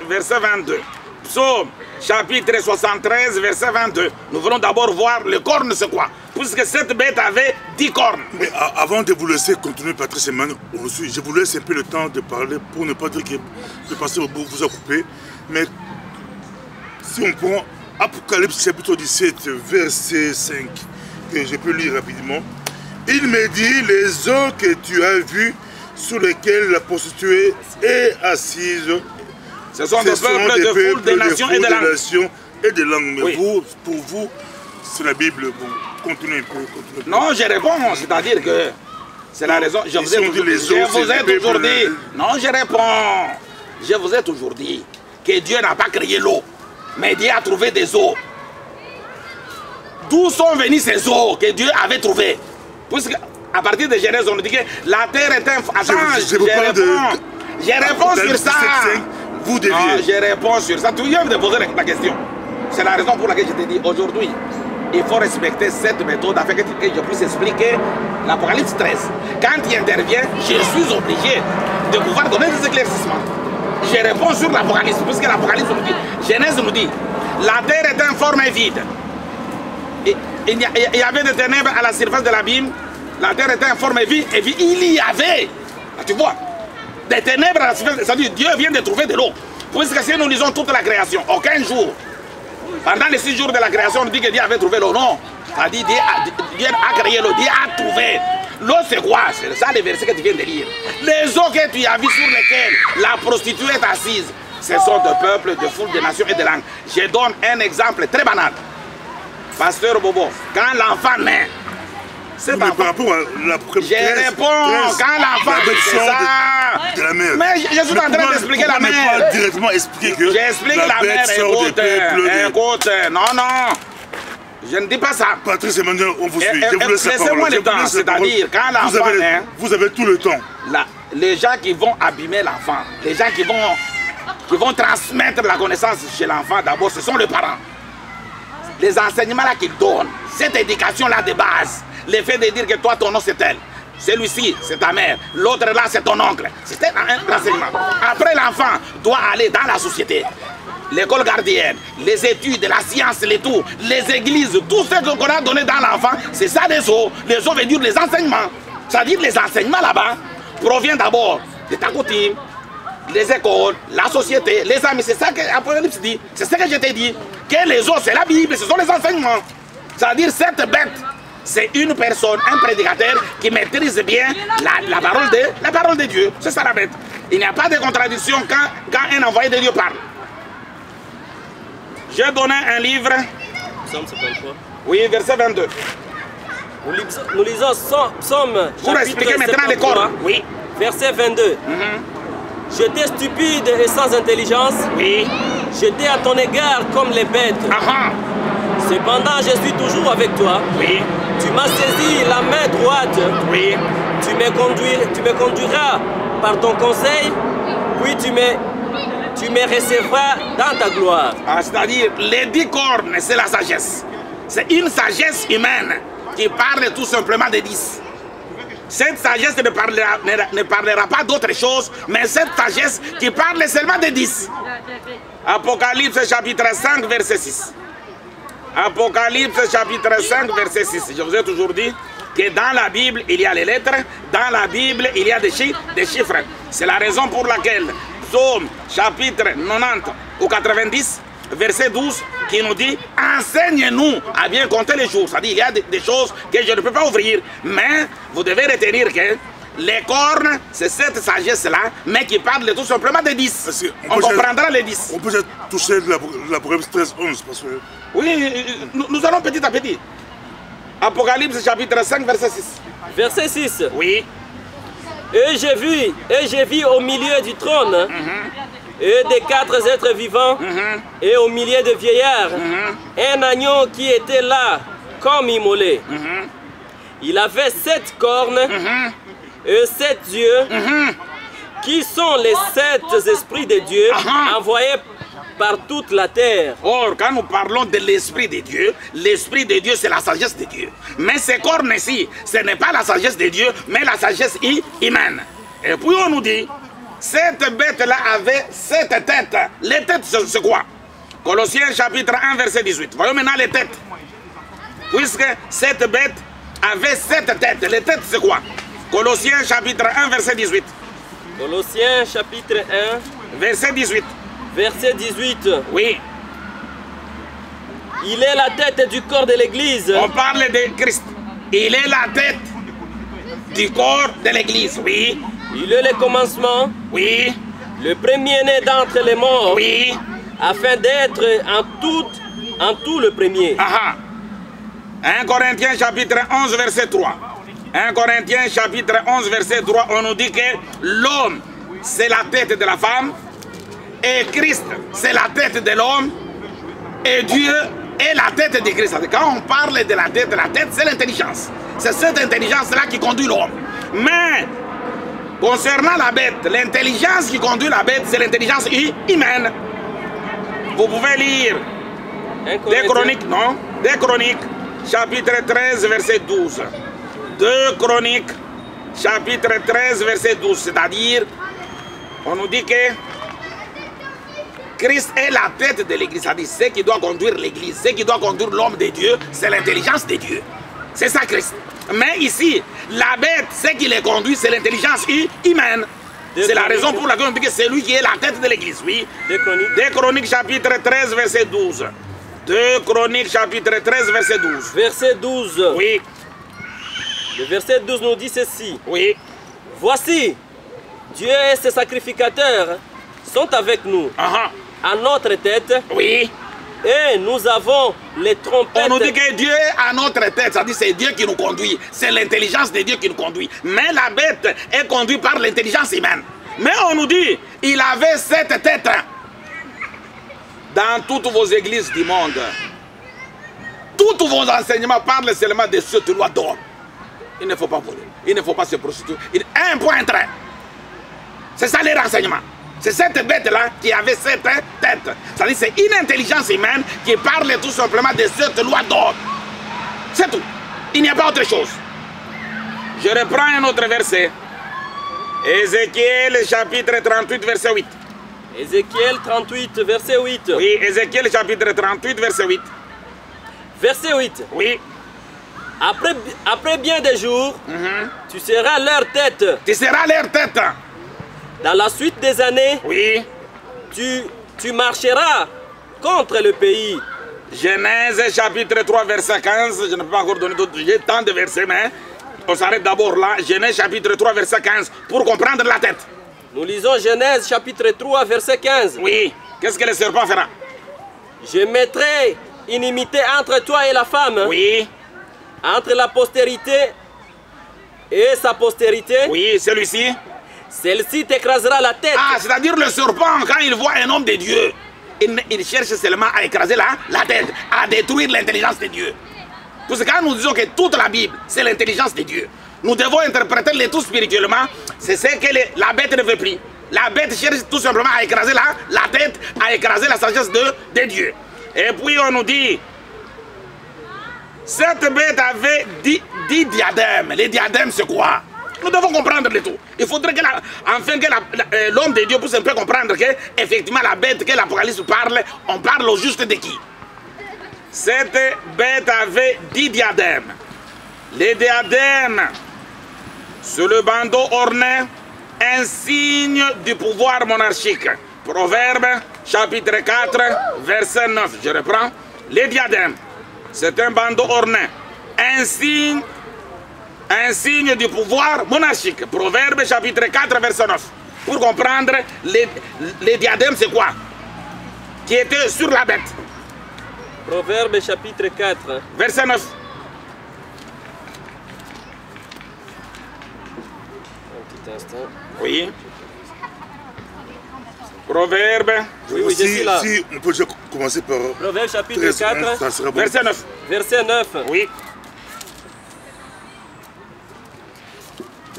verset 22. Psaume chapitre 73, verset 22. Nous voulons d'abord voir le corne, c'est quoi? Puisque cette bête avait 10 cornes. Mais avant de vous laisser continuer, Patrice Emmanuel, je vous laisse un peu le temps de parler pour ne pas dire que le pasteur vous a coupé. Mais si on prend Apocalypse chapitre 17, verset 5, que je peux lire rapidement. Il me dit, les eaux que tu as vues sur lesquels la prostituée est assise. Ce sont des peuples de foule, des nations et de langues. Mais oui. Vous, pour vous, c'est la Bible. Bon, continuez un peu. Non, je réponds, c'est-à-dire que c'est la raison. Je vous ai toujours dit. Non, je réponds. Je vous ai toujours dit que Dieu n'a pas créé l'eau, mais Dieu a trouvé des eaux. D'où sont venues ces eaux que Dieu avait trouvées? Puisque à partir de Genèse, on nous dit que la terre est un... Attends, je réponds sur ça. Vous deviez. Non, je réponds sur ça. Tu viens de poser la question. C'est la raison pour laquelle je t'ai dit aujourd'hui, il faut respecter cette méthode afin que je puisse expliquer l'Apocalypse 13. Quand il intervient, je suis obligé de pouvoir donner des éclaircissements. Je réponds sur l'Apocalypse, puisque l'Apocalypse nous dit, Genèse nous dit, la terre est informe et vide. Il y avait des ténèbres à la surface de l'abîme, la terre était informe et vide, il y avait, tu vois, des ténèbres à la surface, c'est-à-dire Dieu vient de trouver de l'eau. Puisque si nous lisons toute la création, aucun jour, pendant les 6 jours de la création, on dit que Dieu avait trouvé l'eau. Non, c'est-à-dire Dieu a créé l'eau, Dieu a trouvé. L'eau c'est quoi? C'est ça les versets que tu viens de lire. Les eaux que tu as vues sur lesquelles la prostituée est assise, ce sont de peuples, de foules, de nations et de langues. Je donne un exemple très banal. Pasteur Bobo, quand l'enfant naît, c'est par rapport à la je réponds, quand l'enfant naît, c'est ça. De la mer. Mais je suis en train d'expliquer la mer. Pas directement expliquer que j'explique la mer, écoute, non. Je ne dis pas ça. Patrice Emmanuel, on vous suit. Laissez-moi le temps, c'est-à-dire quand l'enfant naît, vous avez tout le temps. Les gens qui vont abîmer l'enfant, les gens qui vont transmettre la connaissance chez l'enfant, d'abord, ce sont les parents. Les enseignements là qu'ils donnent, cette éducation là de base, le fait de dire que toi ton nom c'est tel, celui-ci c'est ta mère, l'autre là c'est ton oncle, c'est un enseignement. Après l'enfant doit aller dans la société, l'école gardienne, les études, la science, les tout, les églises, tout ce qu'on a donné dans l'enfant, c'est ça les eaux veut dire les enseignements. C'est-à-dire les enseignements là-bas proviennent d'abord de ta coutume, les écoles, la société, les amis, c'est ça que l'Apocalypse dit, c'est ce que je t'ai dit, que les eaux c'est la Bible, ce sont les enseignements. C'est-à-dire cette bête, c'est une personne, un prédicateur qui maîtrise bien la parole de Dieu, c'est ça la bête. Il n'y a pas de contradiction quand un envoyé de Dieu parle. J'ai donné un livre, Psaume 53. oui, verset 22. Nous lisons Psaume Pour expliquer maintenant les corps, oui. Verset 22. J'étais stupide et sans intelligence. Oui. J'étais à ton égard comme les bêtes. Cependant, je suis toujours avec toi. Oui. Tu m'as saisi la main droite. Oui. Tu me conduiras par ton conseil, puis tu me recevras dans ta gloire. C'est-à-dire, les 10 cornes, c'est la sagesse. C'est une sagesse humaine qui parle tout simplement des 10. Cette sagesse ne parlera pas d'autre chose, mais cette sagesse qui parle seulement des 10. Apocalypse chapitre 5, verset 6. Apocalypse chapitre 5, verset 6. Je vous ai toujours dit que dans la Bible, il y a les lettres, dans la Bible, il y a des chiffres. C'est la raison pour laquelle Psaume chapitre 90 ou 90, verset 12, qui nous dit « Enseigne-nous à bien compter les jours ». C'est-à-dire il y a des choses que je ne peux pas ouvrir, mais vous devez retenir que les cornes, c'est cette sagesse-là, mais qui parle tout simplement des 10. On comprendra les 10. On peut déjà toucher l'Apocalypse 13, 11, parce que... Oui, nous allons petit à petit. Apocalypse chapitre 5, verset 6. Verset 6. Oui. Et j'ai vu au milieu du trône, et des 4 êtres vivants, et au milieu de vieillards, un agneau qui était là, comme immolé. Il avait 7 cornes, et 7 yeux, qui sont les 7 esprits de Dieu, envoyés par toute la terre. Or, quand nous parlons de l'Esprit de Dieu c'est la sagesse de Dieu. Mais ces cornes-ci, ce n'est pas la sagesse de Dieu, mais la sagesse humaine. Et puis on nous dit, cette bête-là avait 7 têtes. Les têtes, c'est quoi? Colossiens chapitre 1, verset 18. Voyons maintenant les têtes. Puisque cette bête avait 7 têtes. Les têtes, c'est quoi? Colossiens chapitre 1, verset 18. Colossiens chapitre 1, verset 18. Verset 18. Oui. Il est la tête du corps de l'Église. On parle de Christ. Il est la tête du corps de l'Église, oui. Il est le commencement, Oui. le premier-né d'entre les morts, Oui. afin d'être en tout le premier. Aha. 1 Corinthiens chapitre 11 verset 3. 1 Corinthiens chapitre 11 verset 3, on nous dit que l'homme c'est la tête de la femme et Christ c'est la tête de l'homme et Dieu est la tête de Christ. Quand on parle de la tête c'est l'intelligence. C'est cette intelligence-là qui conduit l'homme. Mais concernant la bête, l'intelligence qui conduit la bête, c'est l'intelligence humaine. Vous pouvez lire des Chroniques, non? Des Chroniques, chapitre 13, verset 12. 2 Chroniques, chapitre 13, verset 12. C'est-à-dire, on nous dit que Christ est la tête de l'Église. C'est-à-dire, ce qui doit conduire l'Église, ce qui doit conduire l'homme de Dieu, c'est l'intelligence de Dieu. C'est ça Christ. Mais ici, la bête, ce qui les conduit, c'est l'intelligence humaine. C'est la raison pour laquelle on dit que c'est lui qui est la tête de l'Église, oui. 2 Chroniques, chapitre 13, verset 12. 2 Chroniques, chapitre 13, verset 12. Verset 12. Oui. Le verset 12 nous dit ceci. Oui. Voici, Dieu et ses sacrificateurs sont avec nous, à notre tête, Oui. et nous avons les trompettes. On nous dit que Dieu est à notre tête, c'est-à-dire c'est Dieu qui nous conduit. C'est l'intelligence de Dieu qui nous conduit. Mais la bête est conduite par l'intelligence humaine. Mais on nous dit, il avait 7 têtes. Dans toutes vos églises du monde, tous vos enseignements parlent seulement de cette loi d'or. Il ne faut pas voler, il ne faut pas se prostituer. Un point trait. C'est ça les renseignements. C'est cette bête-là qui avait 7 têtes. C'est-à-dire c'est une intelligence humaine qui parle tout simplement de cette loi d'or. C'est tout. Il n'y a pas autre chose. Je reprends un autre verset. Ézéchiel chapitre 38 verset 8. Ézéchiel 38, verset 8. Oui, Ézéchiel chapitre 38 verset 8. Verset 8. Oui. Après bien des jours, tu seras leur tête. Tu seras leur tête. Dans la suite des années, Oui. tu marcheras contre le pays. Genèse chapitre 3 verset 15. Je ne peux pas encore donner d'autres. J'ai tant de versets, mais on s'arrête d'abord là. Genèse chapitre 3 verset 15 pour comprendre la tête. Nous lisons Genèse chapitre 3, verset 15. Oui. Qu'est-ce que le serpent fera? Je mettrai inimité entre toi et la femme, Oui. entre la postérité et sa postérité. Oui, celui-ci. Celle-ci t'écrasera la tête. Ah, c'est-à-dire le serpent, quand il voit un homme de Dieu, il cherche seulement à écraser la tête, à détruire l'intelligence de Dieu. Parce que quand nous disons que toute la Bible, c'est l'intelligence de Dieu, nous devons interpréter le tout spirituellement. C'est ce que la bête ne veut plus. La bête cherche tout simplement à écraser la tête, à écraser la sagesse de Dieu. Et puis on nous dit, cette bête avait 10 diadèmes. Les diadèmes, c'est quoi? Nous devons comprendre le tout. Il faudrait que enfin que l'homme de Dieu puisse un peu comprendre que effectivement la bête que l'Apocalypse parle, on parle au juste de qui? Cette bête avait 10 diadèmes. Les diadèmes, c'est le bandeau orné, un signe du pouvoir monarchique. Proverbe, chapitre 4, verset 9. Je reprends. Les diadèmes, c'est un bandeau orné, un signe du pouvoir monarchique. Proverbe, chapitre 4, verset 9. Pour comprendre, les diadèmes, c'est quoi? Qui était sur la bête. Proverbe, chapitre 4. Verset 9. Instant. Oui. Proverbe. Oui, je suis là. Si on peut déjà commencer par Proverbe chapitre 13, 4, ça sera bon. Verset 9. verset 9. Oui.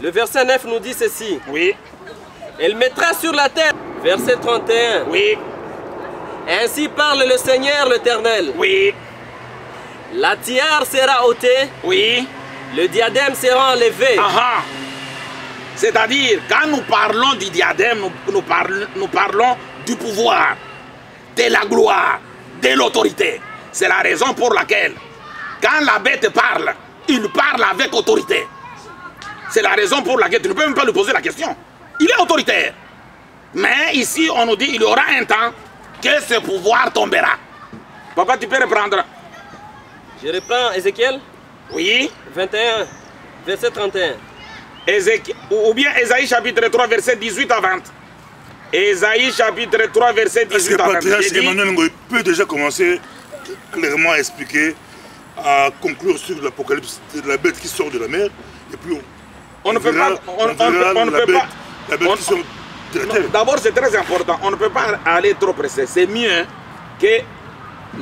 Le verset 9 nous dit ceci. Oui. Elle mettra sur la terre. Verset 31. Oui. Ainsi parle le Seigneur l'Éternel. Oui. La tiare sera ôtée, Oui. le diadème sera enlevé. Aha. C'est-à-dire, quand nous parlons du diadème, nous parlons du pouvoir, de la gloire, de l'autorité. C'est la raison pour laquelle, quand la bête parle, il parle avec autorité. C'est la raison pour laquelle tu ne peux même pas lui poser la question. Il est autoritaire. Mais ici, on nous dit qu'il y aura un temps que ce pouvoir tombera. Papa, tu peux reprendre? Je reprends Ézéchiel Oui. 21, verset 31. ou bien Ésaïe chapitre 3, verset 18 à 20. Ésaïe chapitre 3, verset 18 à 20. Patriarche Emmanuel Ngoï peut déjà commencer clairement à expliquer, à conclure sur l'Apocalypse de la bête qui sort de la mer. Et puis on ne peut pas. La bête qui sort de la terre. D'abord, c'est très important. On ne peut pas aller trop pressé. C'est mieux que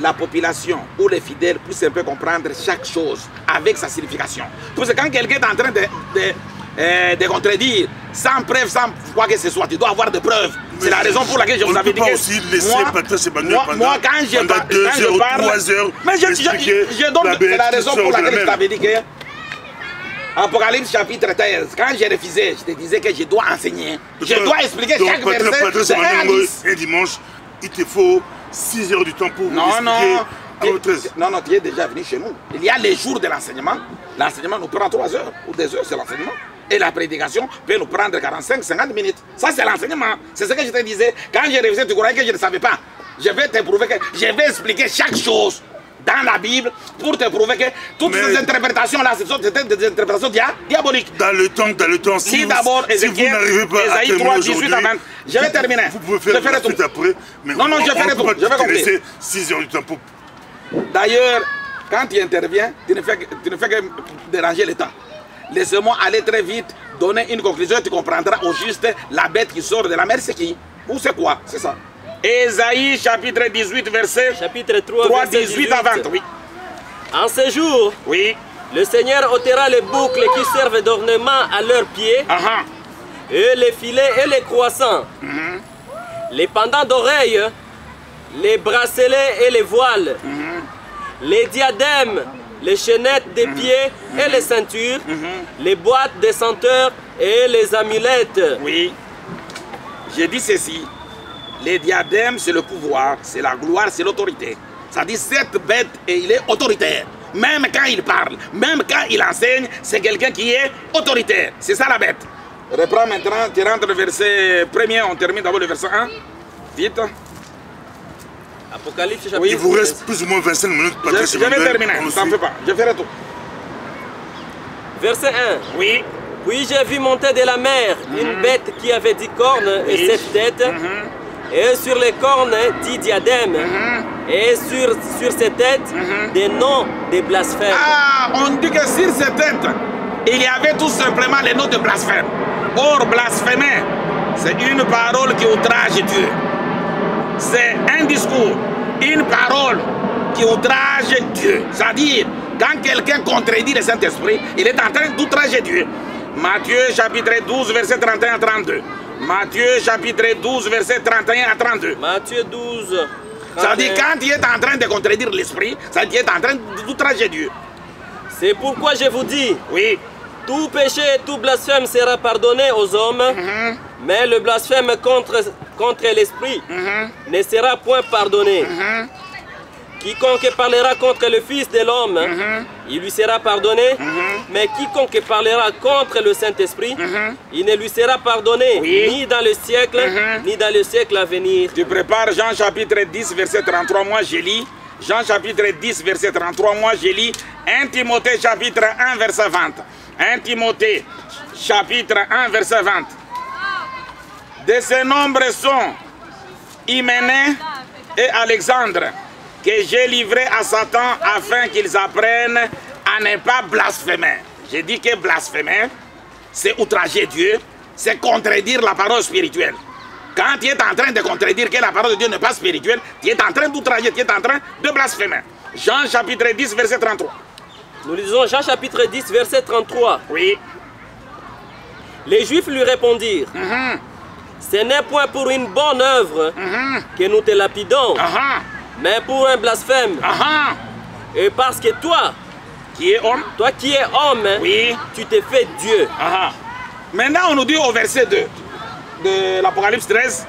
la population ou les fidèles puissent un peu comprendre chaque chose avec sa signification. Parce que quand quelqu'un est en train de contredire, sans preuve, sans quoi que ce soit, tu dois avoir des preuves. C'est la raison pour laquelle je vous avais dit que... On ne peut pas aussi laisser Patriarche Emmanuel pendant 2 heures ou 3 heures. Mais je donne la raison pour laquelle je t'avais dit que... Apocalypse chapitre 13, quand j'ai refusé, je te disais que je dois enseigner. Je dois expliquer chaque verset. Patriarche Emmanuel, un dimanche, il te faut 6 heures du temps pour expliquer. Non, tu es déjà venu chez nous. Il y a les jours de l'enseignement. L'enseignement nous prend 3 heures ou 2 heures, c'est l'enseignement. Et la prédication peut nous prendre 45-50 minutes. Ça, c'est l'enseignement. C'est ce que je te disais. Quand j'ai refusé, tu croyais que je ne savais pas. Je vais te prouver que je vais expliquer chaque chose dans la Bible pour te prouver que toutes ces interprétations-là, ce sont des interprétations diaboliques. Dans le temps, si vous n'arrivez pas à terminer aujourd'hui, je vais terminer. Vous pouvez faire la suite après, mais non, je ferai tout. Je vais conclure. 6 heures du temps pour... D'ailleurs, quand tu interviens, tu ne fais que déranger le temps. Laisse-moi aller très vite, donner une conclusion, tu comprendras au juste la bête qui sort de la mer, c'est qui? Ou c'est quoi? C'est ça. Ésaïe chapitre 18, verset chapitre 3 18 à 20. Oui. En ce jour, oui, le Seigneur ôtera les boucles qui servent d'ornement à leurs pieds, et les filets et les croissants, les pendants d'oreilles, les bracelets et les voiles, les diadèmes, les chaînettes des pieds et les ceintures, les boîtes de senteurs et les amulettes. Oui, j'ai dit ceci. Les diadèmes, c'est le pouvoir, c'est la gloire, c'est l'autorité. Ça dit cette bête, et il est autoritaire. Même quand il parle, même quand il enseigne, c'est quelqu'un qui est autoritaire. C'est ça la bête. Reprends maintenant, tu rentres le verset 1er, on termine d'abord le verset 1. Vite. Apocalypse chapitre. Oui. Il vous reste plus ou moins 25 minutes. Je vais terminer, ne t'en fais pas, je ferai tout. Verset 1. Oui. Puis j'ai vu monter de la mer une bête qui avait 10 cornes et 7 têtes. Et sur les cornes 10 diadèmes, et sur ces têtes des noms de blasphèmes. Ah, on dit que sur ces têtes, il y avait tout simplement les noms de blasphème. Or, blasphémer, c'est une parole qui outrage Dieu. C'est un discours, une parole qui outrage Dieu. C'est-à-dire, quand quelqu'un contredit le Saint-Esprit, il est en train d'outrager Dieu. Matthieu chapitre 12, verset 31 à 32. Matthieu chapitre 12, verset 31 à 32. Matthieu 12. Ça dit quand il est en train de contredire l'esprit, ça dit qu'il est en train d'outrager Dieu. C'est pourquoi je vous dis, oui, tout péché et tout blasphème sera pardonné aux hommes, mais le blasphème contre l'esprit ne sera point pardonné. Quiconque parlera contre le Fils de l'homme, il lui sera pardonné, mais quiconque parlera contre le Saint-Esprit, il ne lui sera pardonné, ni dans le siècle, ni dans le siècle à venir. Tu prépares Jean chapitre 10, verset 33, moi je lis. Jean chapitre 10, verset 33, moi je lis. 1 Timothée chapitre 1, verset 20. 1 Timothée chapitre 1, verset 20. De ces nombres sont Hyménée et Alexandre, que j'ai livré à Satan afin qu'ils apprennent à ne pas blasphémer. J'ai dit que blasphémer, c'est outrager Dieu, c'est contredire la parole spirituelle. Quand tu es en train de contredire que la parole de Dieu n'est pas spirituelle, tu es en train d'outrager, tu es en train de blasphémer. Jean chapitre 10, verset 33. Nous lisons Jean chapitre 10, verset 33. Oui. Les Juifs lui répondirent, ce n'est point pour une bonne œuvre que nous te lapidons, mais pour un blasphème. Et parce que toi, qui es homme, tu t'es fait Dieu. Maintenant, on nous dit au verset 2 de l'Apocalypse 13,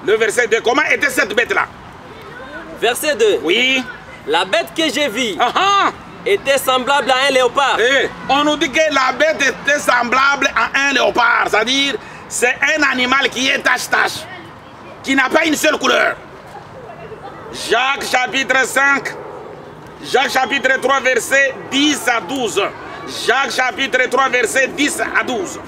le verset 2, comment était cette bête-là? Verset 2. Oui. La bête que j'ai vue était semblable à un léopard. On nous dit que la bête était semblable à un léopard, c'est-à-dire c'est un animal qui est tache-tache, qui n'a pas une seule couleur. Jacques chapitre 5, Jacques chapitre 3, verset 10 à 12. Jacques chapitre 3, verset 10 à 12.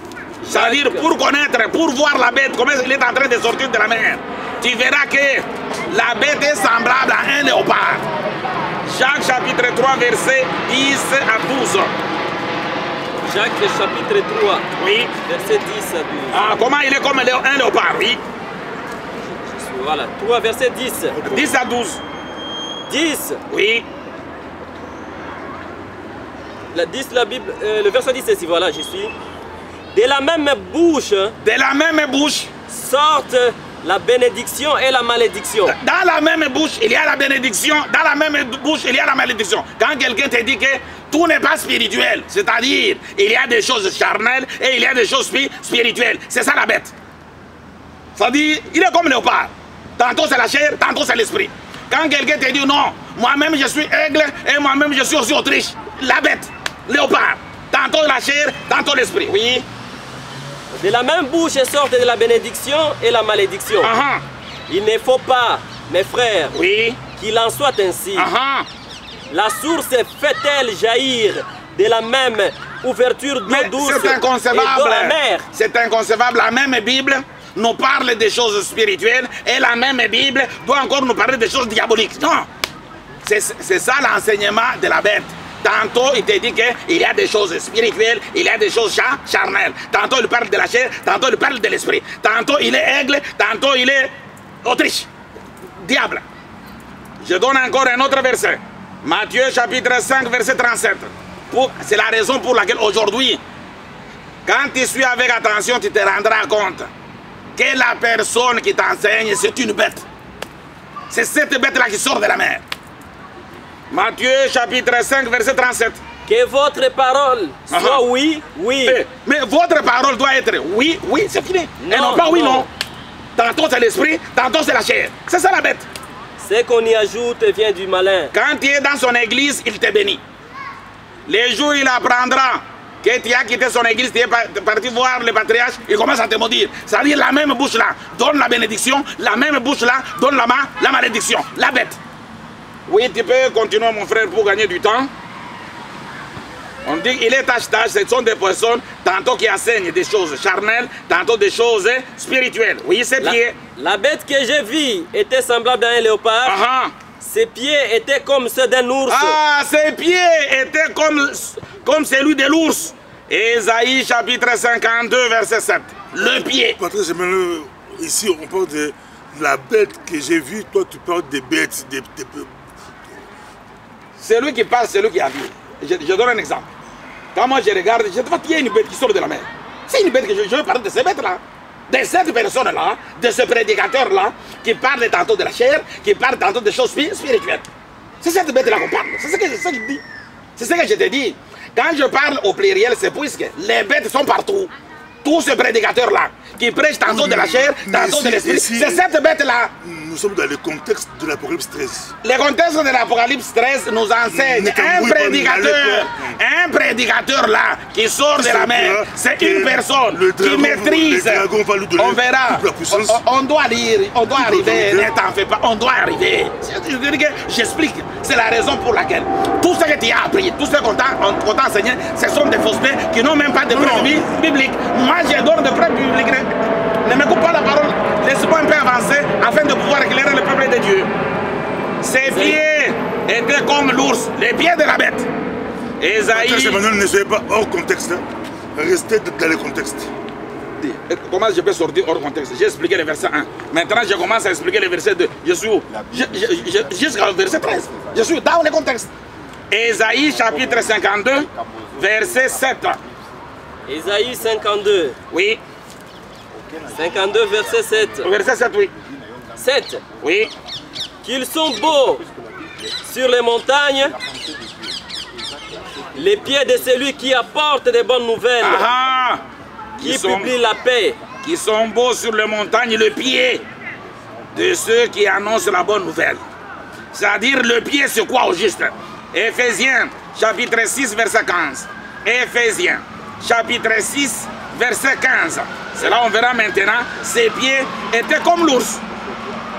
C'est-à-dire pour connaître, pour voir la bête, comment il est en train de sortir de la mer. Tu verras que la bête est semblable à un léopard. Jacques chapitre 3, verset 10 à 12. Jacques chapitre 3, Oui. verset 10 à 12. Ah, comment il est comme un léopard, oui. Voilà, 3, verset 10. 10 à 12. 10. Oui. La 10, la Bible, le verset 10, c'est ici, voilà, j'y suis. De la même bouche De la même bouche. sortent la bénédiction et la malédiction. Dans la même bouche, il y a la bénédiction. Dans la même bouche, il y a la malédiction. Quand quelqu'un te dit que tout n'est pas spirituel, c'est-à-dire il y a des choses charnelles et il y a des choses spirituelles. C'est ça la bête. C'est-à-dire, il est comme le léopard. Tantôt c'est la chair, tantôt c'est l'esprit. Quand quelqu'un te dit non, moi-même je suis aigle et moi-même je suis aussi Autriche. La bête, léopard. Tantôt la chair, tantôt l'esprit. Oui. De la même bouche sortent de la bénédiction et la malédiction. Uh-huh. Il ne faut pas, mes frères, Oui. qu'il en soit ainsi. Uh-huh. La source fait-elle jaillir de la même ouverture d'eau Mais douce c'est et d'eau inconcevable. amère? C'est inconcevable. La même Bible nous parle des choses spirituelles et la même Bible doit encore nous parler des choses diaboliques. Non. C'est ça l'enseignement de la bête. Tantôt, il te dit qu'il y a des choses spirituelles, il y a des choses charnelles. Tantôt, il parle de la chair, tantôt, il parle de l'esprit. Tantôt, il est aigle, tantôt, il est Autriche. Diable. Je donne encore un autre verset. Matthieu chapitre 5, verset 37. C'est la raison pour laquelle aujourd'hui, quand tu suis avec attention, tu te rendras compte que la personne qui t'enseigne, c'est une bête. C'est cette bête-là qui sort de la mer. Matthieu chapitre 5, verset 37. Que votre parole soit oui, oui. Mais votre parole doit être oui, oui, c'est fini. Et non pas oui, non. Tantôt c'est l'esprit, tantôt c'est la chair. C'est ça la bête. Ce qu'on y ajoute vient du malin. Quand tu es dans son église, il te bénit. Les jours où il apprendra que tu as quitté son église, tu es parti voir le patriarche, il commence à te maudire. C'est-à-dire la même bouche là donne la bénédiction, la même bouche là donne la malédiction. La bête. Oui, tu peux continuer mon frère pour gagner du temps. On dit qu'il est tâche-tâche, ce sont des personnes tantôt qui enseignent des choses charnelles, tantôt des choses spirituelles. Oui, ses pieds. La bête que j'ai vue était semblable à un léopard. Ses pieds étaient comme ceux d'un ours. Ah, ses pieds étaient comme celui de l'ours. Ésaïe chapitre 52, verset 7. Le pied. Patrice, ici on parle de la bête que j'ai vue, toi tu parles des bêtes, Celui qui parle, c'est lui qui a vu. Je donne un exemple. Quand moi je regarde, je vois qu'il y a une bête qui sort de la mer. C'est une bête que je veux parler de ces bêtes-là. De cette personne-là, de ce prédicateur-là, qui parle tantôt de la chair, qui parle tantôt de choses spirituelles. C'est cette bête-là qu'on parle. C'est ce que je dis. C'est ce que je te dis. Quand je parle au pluriel, c'est puisque les bêtes sont partout. Tous ces prédicateurs-là, qui prêchent tantôt de la chair, tantôt de l'esprit, c'est cette bête-là. Nous sommes dans le contexte de l'Apocalypse 13. Le contexte de l'Apocalypse 13 nous enseigne un prédicateur là qui sort de la mer, c'est une personne qui maîtrise. On verra. On doit lire, on doit arriver. Ne t'en fais pas, on doit arriver. J'explique. C'est la raison pour laquelle tout ce que tu as appris, tout ce qu'on t'a enseigné, ce sont des faussetés qui n'ont même pas de preuves bibliques. Moi, je donne des preuves bibliques. Ne me coupe pas la parole. Laisse-moi un peu avancer afin de pouvoir éclairer le peuple de Dieu. Ses pieds étaient comme l'ours, les pieds de la bête. Ésaïe. Ne soyez pas hors contexte. Restez dans le contexte. Comment je peux sortir hors contexte? J'ai expliqué le verset 1. Maintenant, je commence à expliquer le verset 2. Je suis où? Jusqu'au verset 13. Je suis dans le contexte. Ésaïe chapitre 52, verset 7. Ésaïe 52. Oui. 52, verset 7. Verset 7, oui. 7. Oui. Qu'ils sont beaux sur les montagnes, les pieds de celui qui apporte des bonnes nouvelles, qui publie la paix. Qui sont beaux sur les montagnes, le pied de ceux qui annoncent la bonne nouvelle. C'est-à-dire le pied, c'est quoi au juste? Éphésiens, chapitre 6, verset 15. Éphésiens, chapitre 6, verset 15. C'est là on verra maintenant, ses pieds étaient comme l'ours.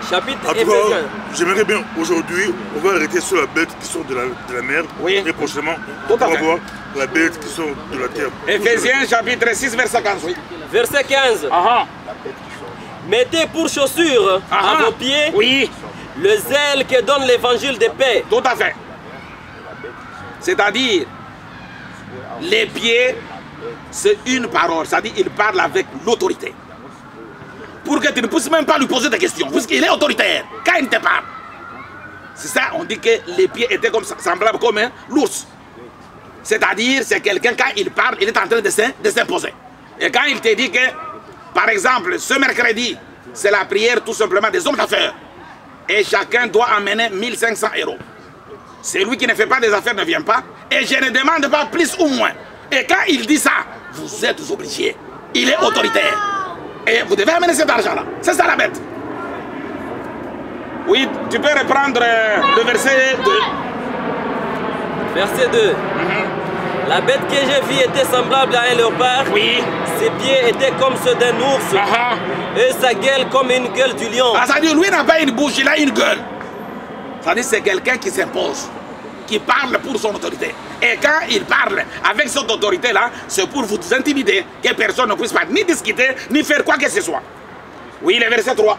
Chapitre Éphésiens. J'aimerais bien aujourd'hui, on va arrêter sur la bête qui sort de la mer. Oui. Et prochainement, Tout à on va fait. voir la bête qui sort de la terre. Éphésiens chapitre 6, verset 15. Oui. Verset 15. Mettez pour chaussure à vos pieds Oui, le zèle que donne l'évangile de paix. tout à fait. C'est-à-dire, les pieds, c'est une parole. C'est-à-dire, il parle avec l'autorité. Pour que tu ne puisses même pas lui poser des questions, puisqu'il est autoritaire. Quand il te parle. C'est ça, on dit que les pieds étaient comme, semblables comme l'ours. C'est-à-dire, c'est quelqu'un, quand il parle, il est en train de s'imposer. Et quand il te dit que, par exemple, ce mercredi, c'est la prière tout simplement des hommes d'affaires. Et chacun doit amener 1500 €. Celui qui ne fait pas des affaires ne vient pas. Et je ne demande pas plus ou moins. Et quand il dit ça, vous êtes obligés. Il est autoritaire. Et vous devez amener cet argent-là. C'est ça la bête. Oui, tu peux reprendre le verset 2. Verset 2. La bête que j'ai vue était semblable à un léopard. Oui. Ses pieds étaient comme ceux d'un ours. Et sa gueule comme une gueule du lion. Ah, ça veut dire, lui n'a pas une bouche, il a une gueule. Ça veut dire, c'est quelqu'un qui s'impose, qui parle pour son autorité. Et quand il parle avec cette autorité-là, c'est pour vous intimider, que personne ne puisse pas ni discuter, ni faire quoi que ce soit. Oui, le verset 3.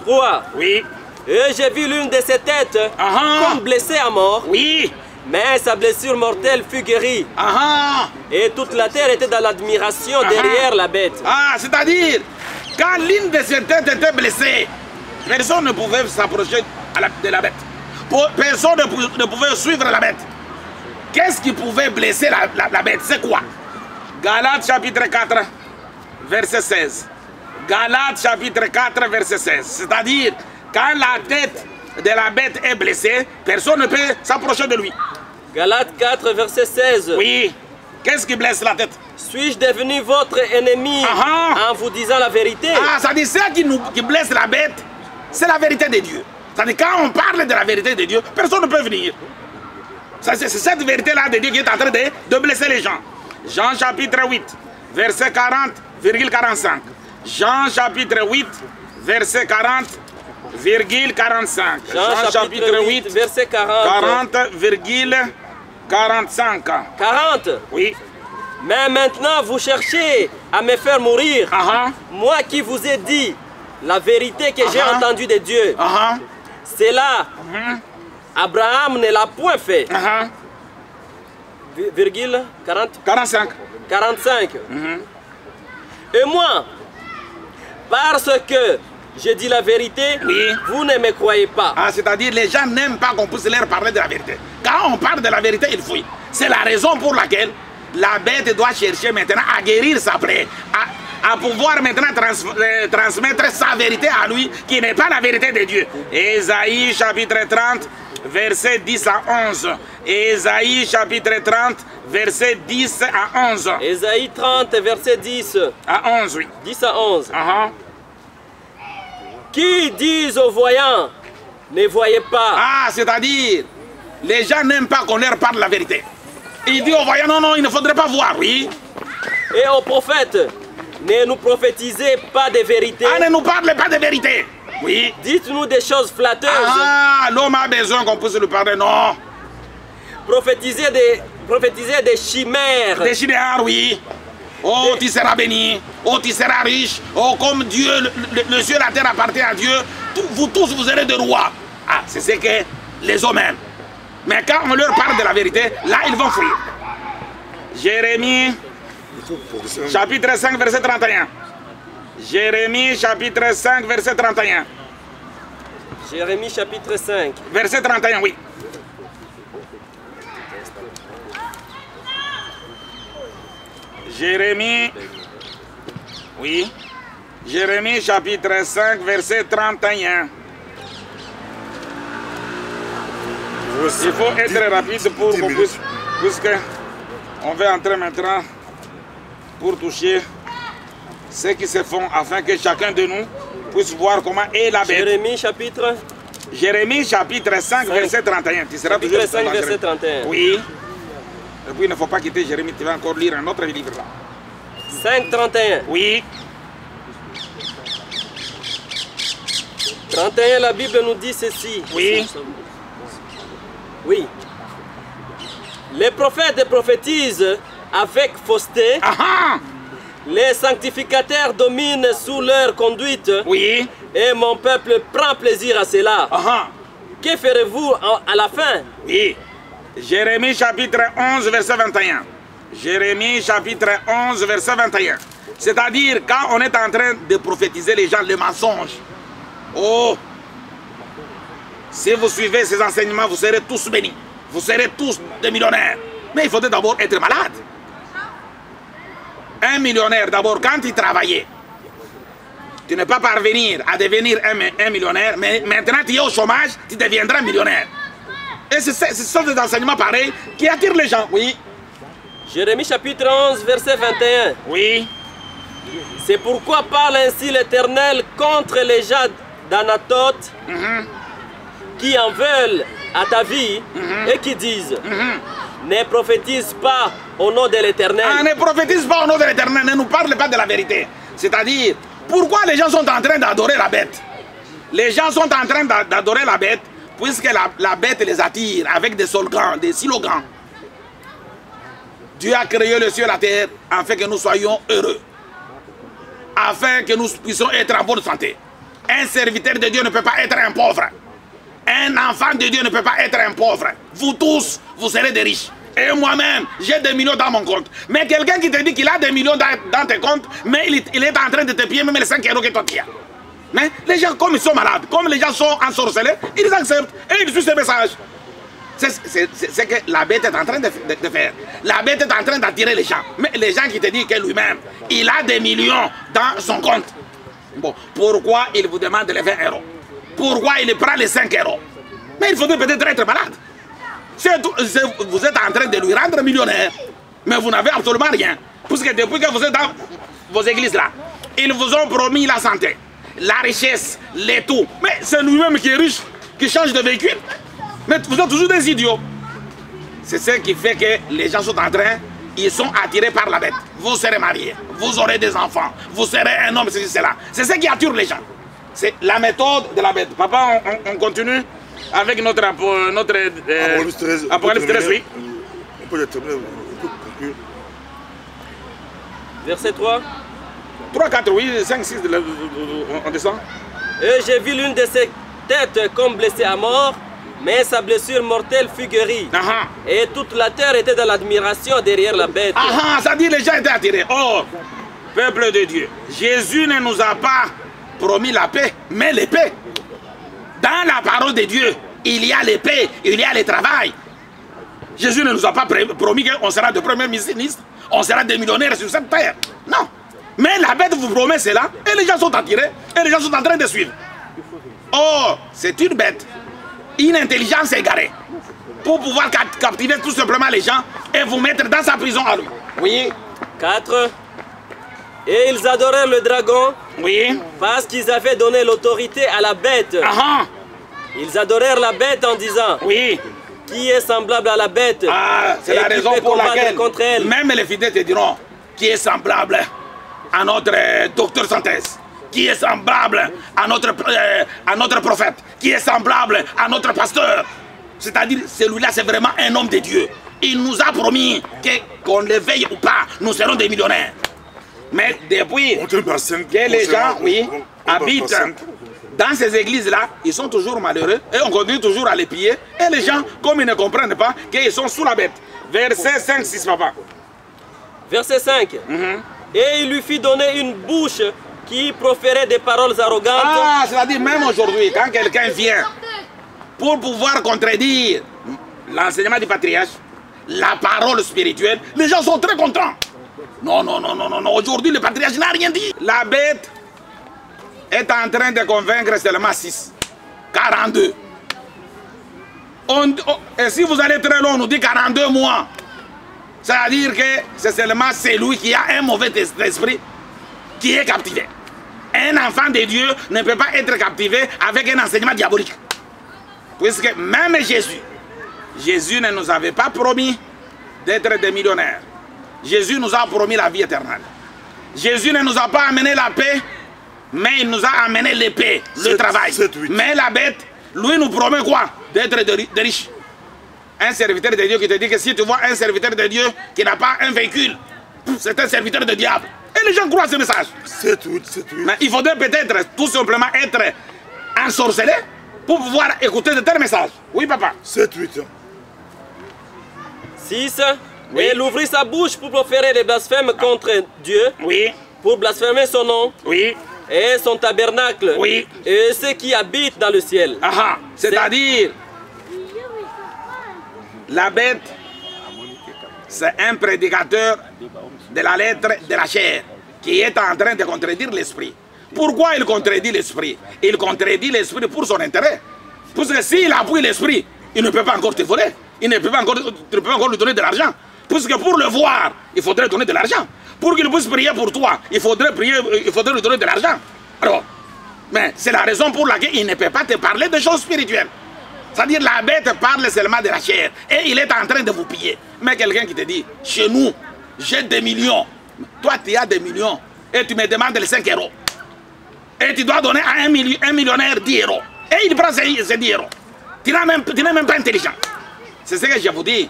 3. Oui. Et j'ai vu l'une de ses têtes comme blessée à mort. Oui. Mais sa blessure mortelle fut guérie. Et toute la terre était dans l'admiration derrière la bête. Ah, c'est-à-dire, quand l'une de ses têtes était blessée, personne ne pouvait s'approcher de la bête. Personne ne pouvait suivre la bête. Qu'est-ce qui pouvait blesser la bête? C'est quoi? Galates chapitre 4, verset 16. Galates chapitre 4, verset 16. C'est-à-dire, quand la tête de la bête est blessée, personne ne peut s'approcher de lui. Galates 4, verset 16. Oui. Qu'est-ce qui blesse la tête? Suis-je devenu votre ennemi en vous disant la vérité? Ah, ça dit ça qui blesse la bête, c'est la vérité de Dieu. Ça dit quand on parle de la vérité de Dieu, personne ne peut venir. C'est cette vérité-là de Dieu qui est en train de blesser les gens. Jean chapitre 8, verset 40,45. Jean chapitre 8, verset 40,45. Jean chapitre 8, verset 40. 40,45. 40. Oui. Mais maintenant vous cherchez à me faire mourir. Moi qui vous ai dit la vérité que j'ai entendue de Dieu. C'est là. Abraham ne l'a point fait. Virgule 40. 45. 45. Et moi, parce que je dis la vérité, vous ne me croyez pas. Ah, c'est-à-dire les gens n'aiment pas qu'on puisse leur parler de la vérité. Quand on parle de la vérité, il fuit. C'est la raison pour laquelle la bête doit chercher maintenant à guérir sa plaie, à pouvoir maintenant transmettre sa vérité à lui, qui n'est pas la vérité de Dieu. Ésaïe chapitre 30, verset 10 à 11. Ésaïe chapitre 30, verset 10 à 11. Ésaïe 30, verset 10 à 11, oui. 10 à 11. Qui disent aux voyants, ne voyez pas. Ah, c'est-à-dire, les gens n'aiment pas qu'on leur parle la vérité. Il dit aux voyants, non, non, il ne faudrait pas voir, oui. Et aux prophètes, ne nous prophétisez pas de vérité. Ah, ne nous parlez pas de vérité. Oui. Dites-nous des choses flatteuses. Ah, l'homme a besoin qu'on puisse lui parler, non. Prophétisez des chimères. Des chimères, oui. Oh, tu seras béni. Oh, tu seras riche. Oh, comme Dieu, le ciel et la terre appartient à Dieu. Vous tous, vous serez des rois. Ah, c'est ce que les hommes aiment. Mais quand on leur parle de la vérité, là, ils vont fuir. Jérémie, chapitre 5, verset 31. Jérémie, chapitre 5, verset 31. Jérémie, chapitre 5. Verset 31, oui. Jérémie, oui. Jérémie, chapitre 5, verset 31. Il faut être rapide pour qu'on puisse, puisque on va entrer maintenant pour toucher ceux qui se font, afin que chacun de nous puisse voir comment est la bête. Jérémie, chapitre 5, verset 31. Tu seras toujours 5, verset 31. Oui. Et puis il ne faut pas quitter Jérémie, tu vas encore lire un autre livre là. 5, 31. Oui. 31, la Bible nous dit ceci. Oui. Oui. Les prophètes prophétisent avec fausseté. Les sanctificateurs dominent sous leur conduite. Oui. Et mon peuple prend plaisir à cela. Que ferez-vous à la fin? Oui. Jérémie chapitre 11, verset 21. Jérémie chapitre 11, verset 21. C'est-à-dire quand on est en train de prophétiser les gens, les mensonges. Oh! Si vous suivez ces enseignements, vous serez tous bénis. Vous serez tous des millionnaires. Mais il faudrait d'abord être malade. Un millionnaire, d'abord, quand il travaillait, tu ne peux pas parvenir à devenir un millionnaire, mais maintenant tu es au chômage, tu deviendras millionnaire. Et ce sont des enseignements pareils qui attirent les gens. Oui. Jérémie chapitre 11, verset 21. Oui. C'est pourquoi parle ainsi l'Éternel contre les gens d'Anatote qui en veulent à ta vie et qui disent ne prophétise pas au nom de l'Éternel. Ne prophétise pas au nom de l'Éternel, ne nous parle pas de la vérité. C'est-à-dire, pourquoi les gens sont en train d'adorer la bête? Les gens sont en train d'adorer la bête puisque la bête les attire avec des slogans, des slogans. Dieu a créé le ciel et la terre afin que nous soyons heureux, afin que nous puissions être en bonne santé. Un serviteur de Dieu ne peut pas être un pauvre. Un enfant de Dieu ne peut pas être un pauvre. Vous tous, vous serez des riches. Et moi-même, j'ai des millions dans mon compte. Mais quelqu'un qui te dit qu'il a des millions dans tes comptes, mais il est en train de te payer même les 5 € que toi tu as. Mais les gens, comme ils sont malades, comme les gens sont ensorcelés, ils acceptent et ils suivent ces messages. C'est que la bête est en train de faire. La bête est en train d'attirer les gens. Mais les gens qui te disent que lui-même, il a des millions dans son compte. Bon, pourquoi il vous demande les 20 €? Pourquoi il prend les 5 €? Mais il faudrait peut-être être malade. Vous êtes en train de lui rendre millionnaire, mais vous n'avez absolument rien. Puisque depuis que vous êtes dans vos églises là, ils vous ont promis la santé, la richesse, les tout. Mais c'est lui-même qui est riche, qui change de véhicule. Mais vous êtes toujours des idiots. C'est ce qui fait que les gens sont en train, ils sont attirés par la bête. Vous serez mariés, vous aurez des enfants, vous serez un homme, ceci, cela. C'est ce qui attire les gens. C'est la méthode de la bête. Papa, on continue avec notre Apocalypse 13, oui. On peut terminer, on peut conclure. Verset 3. 3, 4, oui, 5, 6, on descend. Et j'ai vu l'une de ses têtes comme blessée à mort, mais sa blessure mortelle fut guérie. Et toute la terre était dans l'admiration derrière la bête. Ça dit les gens étaient attirés. Oh, peuple de Dieu, Jésus ne nous a pas promis la paix, mais l'épée. Dans la parole de Dieu, il y a l'épée, il y a le travail. Jésus ne nous a pas promis qu'on sera de premiers ministres, on sera des millionnaires sur cette terre. Non. Mais la bête vous promet cela, et les gens sont attirés, et les gens sont en train de suivre. Oh, c'est une bête, une intelligence égarée, pour pouvoir captiver tout simplement les gens et vous mettre dans sa prison à lui. Oui. 4. Et ils adorèrent le dragon. Oui. Parce qu'ils avaient donné l'autorité à la bête. Ils adorèrent la bête en disant. Oui. Qui est semblable à la bête? C'est la raison pour laquelle contre elle. Même les fidèles te diront qui est semblable à notre docteur Santés, qui est semblable à notre prophète, qui est semblable à notre pasteur. C'est-à-dire, celui-là, c'est vraiment un homme de Dieu. Il nous a promis qu'on le veille ou pas, nous serons des millionnaires. Mais depuis que les gens, habitent dans ces églises-là, ils sont toujours malheureux et on continue toujours à les piller. Et les gens, comme ils ne comprennent pas, qu'ils sont sous la bête. Verset 5, 6, papa. Verset 5. Et il lui fit donner une bouche qui proférait des paroles arrogantes. C'est-à-dire même aujourd'hui, quand quelqu'un vient pour pouvoir contredire l'enseignement du patriarche, la parole spirituelle, les gens sont très contents. Non, non, non, non, non, aujourd'hui le patriarche n'a rien dit. La bête est en train de convaincre seulement 6, 42. Et si vous allez très loin, on nous dit 42 mois. C'est-à-dire que c'est seulement celui qui a un mauvais esprit qui est captivé. Un enfant de Dieu ne peut pas être captivé avec un enseignement diabolique. Puisque même Jésus ne nous avait pas promis d'être des millionnaires. Jésus nous a promis la vie éternelle. Jésus ne nous a pas amené la paix, mais il nous a amené l'épée, le travail. Mais la bête, lui nous promet quoi? D'être des riches. Un serviteur de Dieu qui te dit que si tu vois un serviteur de Dieu qui n'a pas un véhicule, c'est un serviteur de diable. Et les gens croient ce message. 7-8. Mais il faudrait peut-être tout simplement être ensorcelé pour pouvoir écouter de tels messages. Oui, papa. 7-8. 6. Oui. Et il ouvrit sa bouche pour proférer des blasphèmes contre Dieu, Oui, pour blasphémer son nom oui, et son tabernacle, Oui. et ceux qui habitent dans le ciel. aha. C'est-à-dire, la bête, c'est un prédicateur de la lettre de la chair qui est en train de contredire l'esprit. Pourquoi il contredit l'esprit? Il contredit l'esprit pour son intérêt. Parce que s'il appuie l'esprit, il ne peut pas encore te voler. Tu ne peux pas encore lui donner de l'argent. Puisque pour le voir, il faudrait donner de l'argent. Pour qu'il puisse prier pour toi, il faudrait lui donner de l'argent. Alors, mais c'est la raison pour laquelle il ne peut pas te parler de choses spirituelles. C'est-à-dire la bête parle seulement de la chair. Et il est en train de vous piller. Mais quelqu'un qui te dit, chez nous, j'ai des millions. Toi, tu as des millions. Et tu me demandes les 5 euros. Et tu dois donner à un millionnaire 10 euros. Et il prend ces 10 euros. Tu n'es même pas intelligent. C'est ce que je vous dis.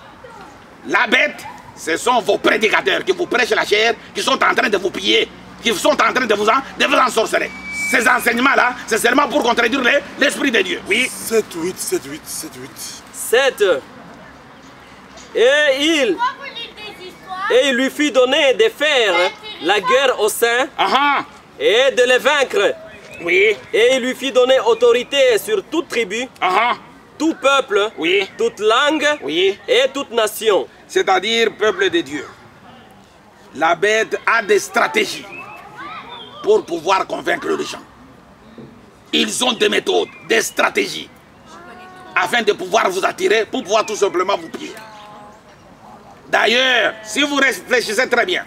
La bête, ce sont vos prédicateurs qui vous prêchent la chair, qui sont en train de vous piller, qui sont en train de vous ensorceler. Ces enseignements-là, c'est seulement pour contredire l'Esprit de Dieu. Oui. 7-8. 7. Et il lui fit donner de faire la guerre aux saints Ah et de les vaincre. oui. Et il lui fit donner autorité sur toute tribu, Ah tout peuple, oui. toute langue Oui. et toute nation. C'est-à-dire peuple de Dieu. La bête a des stratégies pour pouvoir convaincre les gens. Ils ont des méthodes, des stratégies, afin de pouvoir vous attirer, pour pouvoir tout simplement vous piller. D'ailleurs, si vous réfléchissez très bien,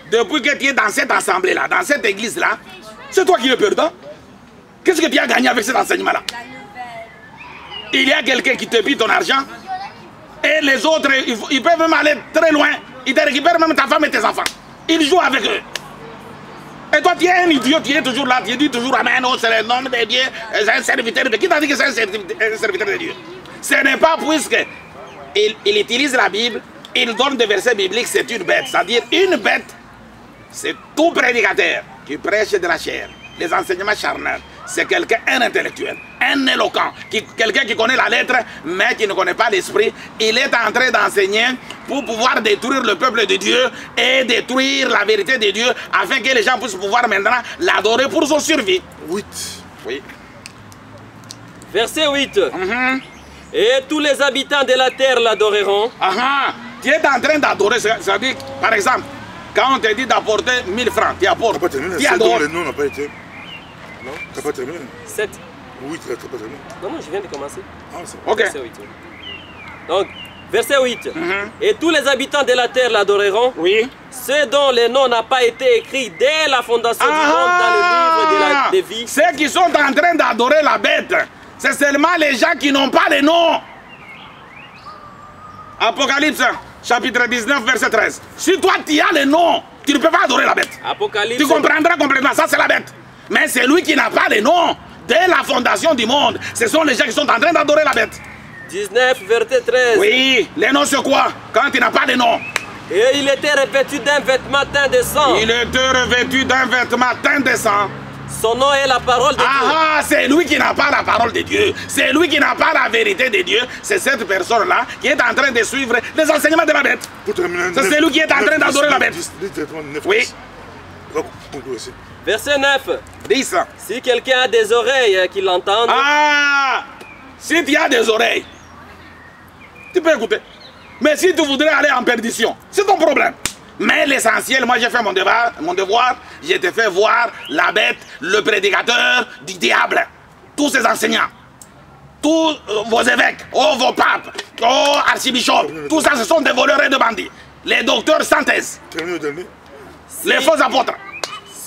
depuis que tu es dans cette assemblée-là, dans cette église-là, c'est toi qui es perdant. Qu'est-ce que tu as gagné avec cet enseignement-là? Il y a quelqu'un qui te pille ton argent, et les autres, ils peuvent même aller très loin. Ils te récupèrent même ta femme et tes enfants. Ils jouent avec eux. Et toi, tu es un idiot, tu es toujours là, tu dis toujours Amen, oh, c'est le nom de Dieu, c'est un serviteur de Dieu. Qui t'a dit que c'est un serviteur de Dieu? Ce n'est pas puisque il utilise la Bible, il donne des versets bibliques, c'est une bête. C'est-à-dire, une bête, c'est tout prédicateur qui prêche de la chair, les enseignements charnels. C'est quelqu'un, un intellectuel, un éloquent, quelqu'un qui connaît la lettre, mais qui ne connaît pas l'esprit. Il est en train d'enseigner pour pouvoir détruire le peuple de Dieu et détruire la vérité de Dieu, afin que les gens puissent pouvoir maintenant l'adorer pour son survie. 8. Oui. Verset 8. Et tous les habitants de la terre l'adoreront. Tu es en train d'adorer, c'est-à-dire, par exemple, quand on te dit d'apporter 1000 francs, tu apportes. T'as pas terminé. Tu 7 adores. dont le nom n'a pas été. Non, t'as pas terminé. 7. Oui, t'as pas terminé. Non, je viens de commencer. Ah, c'est Ok. Verset 8. Donc, verset 8. Et tous les habitants de la terre l'adoreront. Oui. Ceux dont le nom n'a pas été écrit dès la fondation du monde dans le livre de vie. Ceux qui sont en train d'adorer la bête, c'est seulement les gens qui n'ont pas le nom. Apocalypse, chapitre 19, verset 13. Si toi tu as le nom, tu ne peux pas adorer la bête. Apocalypse. Tu comprendras complètement, ça c'est la bête. Mais c'est lui qui n'a pas le nom dès la fondation du monde. Ce sont les gens qui sont en train d'adorer la bête. 19, verset 13. Oui, le nom c'est quoi? Quand tu n'as pas de nom. Et il était revêtu d'un vêtement teint de sang. Il était revêtu d'un vêtement teint de sang. Son nom est la parole de Dieu. Ah, c'est lui qui n'a pas la parole de Dieu. C'est lui qui n'a pas la vérité de Dieu. C'est cette personne-là qui est en train de suivre les enseignements de la bête. C'est lui qui est en train d'adorer la bête. Oui. Verset 9. 10. Si quelqu'un a des oreilles qu'il l'entende. Ah, si tu as des oreilles, tu peux écouter. Mais si tu voudrais aller en perdition, c'est ton problème. Mais l'essentiel, moi j'ai fait mon devoir, j'ai te fait voir la bête, le prédicateur du diable, tous ces enseignants, tous vos évêques, oh, vos papes, oh, archibishops, tout ça ce sont des voleurs et des bandits. Les docteurs sans thèse, les faux apôtres.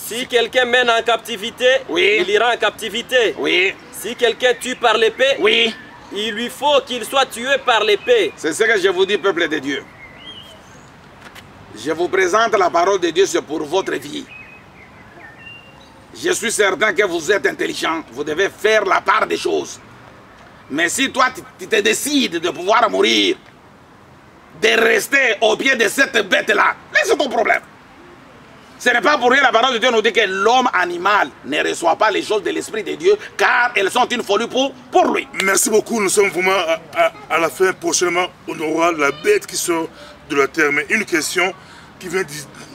Si quelqu'un mène en captivité, Oui. il ira en captivité. Oui, Si quelqu'un tue par l'épée, oui, il lui faut qu'il soit tué par l'épée. c'est ce que je vous dis, peuple de Dieu. Je vous présente la parole de Dieu, c'est pour votre vie. Je suis certain que vous êtes intelligent, vous devez faire la part des choses. Mais si toi, tu te décides de pouvoir mourir, de rester au pied de cette bête-là, c'est ton problème. Ce n'est pas pour rien la parole de Dieu nous dit que l'homme animal ne reçoit pas les choses de l'Esprit de Dieu, car elles sont une folie pour lui. Merci beaucoup, nous sommes vraiment à la fin. Prochainement, on aura la bête qui sort de la terre. Mais une question qui vient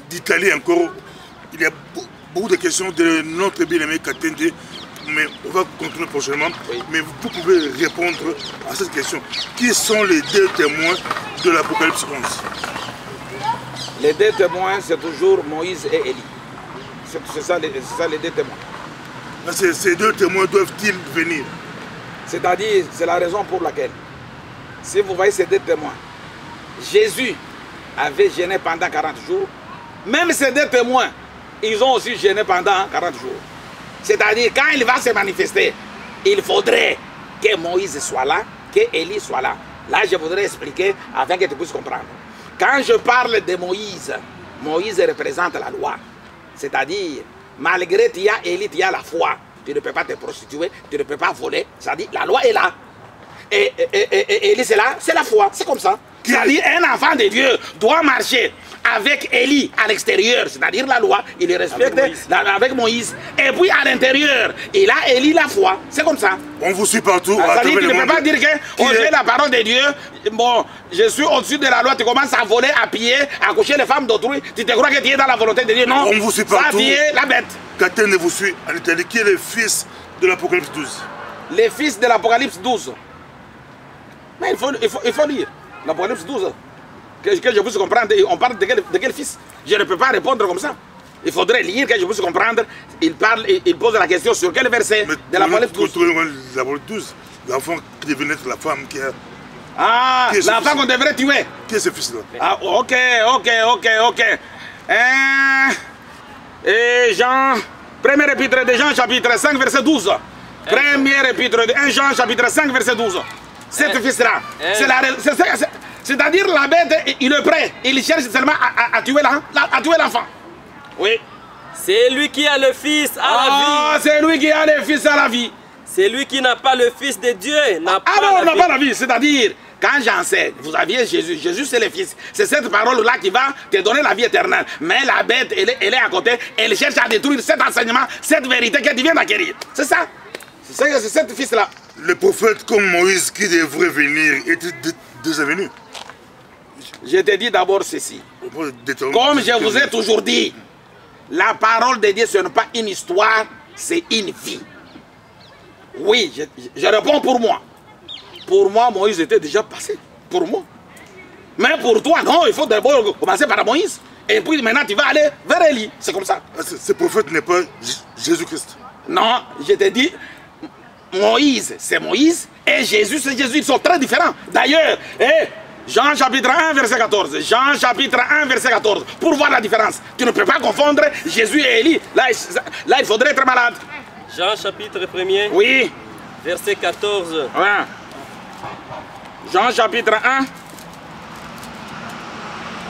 d'Italie encore. Il y a beaucoup de questions de notre bien-aimé Katende, mais on va continuer prochainement. Oui. Mais vous pouvez répondre à cette question. Qui sont les deux témoins de l'Apocalypse 11? Les deux témoins, c'est toujours Moïse et Élie. C'est ça, les deux témoins. Ces deux témoins doivent-ils venir? C'est-à-dire, c'est la raison pour laquelle, si vous voyez ces deux témoins, Jésus avait gêné pendant 40 jours. Même ces deux témoins, ils ont aussi gêné pendant 40 jours. C'est-à-dire, quand il va se manifester, il faudrait que Moïse soit là, que Élie soit là. Là, je voudrais expliquer afin que tu puisses comprendre. Quand je parle de Moïse, Moïse représente la loi. C'est-à-dire, malgré tu as Élie, tu as la foi. Tu ne peux pas te prostituer, tu ne peux pas voler. C'est-à-dire, la loi est là. Et Élie, c'est là, c'est la foi. C'est comme ça. C'est-à-dire, un enfant de Dieu doit marcher avec Élie à l'extérieur, c'est-à-dire la loi, il est respecté avec Moïse. Et puis à l'intérieur, il a Élie la foi. C'est comme ça. On vous suit partout. C'est-à-dire, tu ne peux pas dire que j'ai la parole de Dieu, bon, je suis au-dessus de la loi, tu commences à voler, à piller, à coucher les femmes d'autrui, tu te crois que tu es dans la volonté de Dieu. Non, on vous suit partout. Ça, tu es la bête. Katende vous suit en Italie. Qui est le fils de l'Apocalypse 12? Les fils de l'Apocalypse 12. Mais il faut lire l'Apocalypse 12. Que je puisse comprendre, on parle de quel fils? Je ne peux pas répondre comme ça. Il faudrait lire que je puisse comprendre. Il pose la question sur quel verset de l'Apocalypse 12. L'Apocalypse 12, l'enfant qui devait naître, la femme qui a... Ah, l'enfant qu'on devrait tuer. Qui est ce fils-là? Ah, ok. Et Jean, premier épître de Jean, chapitre 5, verset 12. Premier épître de 1 Jean, chapitre 5, verset 12. Cet fils-là, c'est-à-dire la bête, il est prêt. Il cherche seulement à tuer l'enfant. Oui. C'est lui qui a le Fils à la vie. Ah, c'est lui qui a le Fils à la vie. C'est lui qui n'a pas le Fils de Dieu. N'a pas la vie. C'est-à-dire, quand j'enseigne, vous aviez Jésus. Jésus, c'est le Fils. C'est cette parole-là qui va te donner la vie éternelle. Mais la bête, elle est à côté. Elle cherche à détruire cet enseignement, cette vérité que tu viens d'acquérir. C'est ça. C'est cet Fils-là. Le prophète comme Moïse qui devrait venir était déjà venu. Je te dis d'abord ceci. Comme je vous ai toujours dit, la parole de Dieu, ce n'est pas une histoire, c'est une vie. Oui, je réponds pour moi. Pour moi, Moïse était déjà passé. Pour moi. Mais pour toi, non, il faut d'abord commencer par Moïse. Et puis maintenant, tu vas aller vers Élie. C'est comme ça. Ce prophète n'est pas Jésus-Christ. Non, je te dis, Moïse, c'est Moïse. Et Jésus, c'est Jésus. Ils sont très différents. D'ailleurs, Jean chapitre 1, verset 14. Jean chapitre 1, verset 14. Pour voir la différence. Tu ne peux pas confondre Jésus et Élie. Là, il faudrait être malade. Jean chapitre 1er. Oui. Verset 14. Ouais. Jean chapitre 1.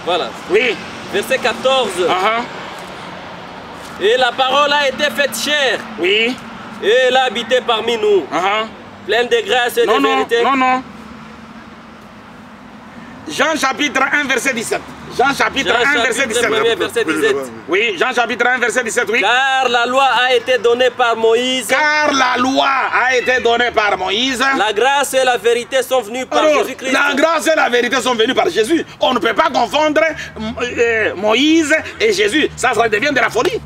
Voilà. Oui. Verset 14. Et la parole a été faite chair. Oui. Et elle a habité parmi nous. Pleine de grâce et de vérité. Non. Jean chapitre 1, verset 17. Jean chapitre 1, verset 17. Verset 17. Oui, Jean chapitre 1, verset 17, oui. Car la loi a été donnée par Moïse. Car la loi a été donnée par Moïse. La grâce et la vérité sont venues par Jésus-Christ. La grâce et la vérité sont venues par Jésus. On ne peut pas confondre Moïse et Jésus. Ça devient de la folie.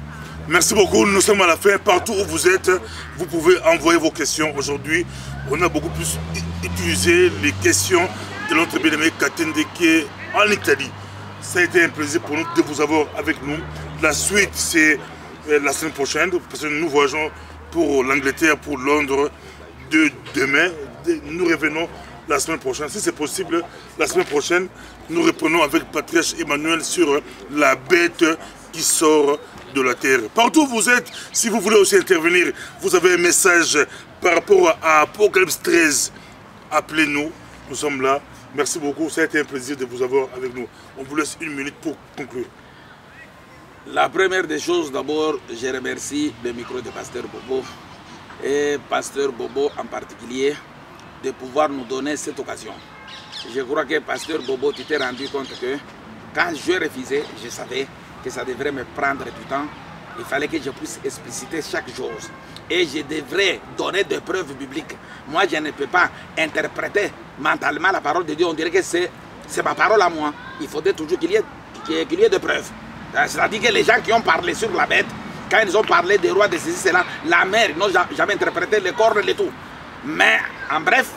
Merci beaucoup, nous sommes à la fin. Partout où vous êtes, vous pouvez envoyer vos questions. Aujourd'hui, on a beaucoup plus utilisé les questions de notre bien-aimé Katende qui est en Italie. Ça a été un plaisir pour nous de vous avoir avec nous. La suite, c'est la semaine prochaine, parce que nous voyageons pour l'Angleterre, pour Londres demain. Nous revenons la semaine prochaine. Si c'est possible, la semaine prochaine, nous reprenons avec Patriarche Emmanuel sur la bête qui sort de la terre. Partout où vous êtes, si vous voulez aussi intervenir, vous avez un message par rapport à Apocalypse 13, appelez-nous, nous sommes là. Merci beaucoup, ça a été un plaisir de vous avoir avec nous. On vous laisse une minute pour conclure. La première des choses, d'abord, je remercie le micro de Pasteur Bobo et Pasteur Bobo en particulier de pouvoir nous donner cette occasion. Je crois que Pasteur Bobo, tu t'es rendu compte que quand je refusais, je savais que ça devrait me prendre du temps. Il fallait que je puisse expliciter chaque chose. Et je devrais donner des preuves bibliques. Moi, je ne peux pas interpréter mentalement la parole de Dieu. On dirait que c'est ma parole à moi. Il faudrait toujours qu'il y ait des preuves. C'est-à-dire que les gens qui ont parlé sur la bête, quand ils ont parlé des rois, de ceci, cela, la mère, ils n'ont jamais interprété les cornes et tout. Mais, en bref,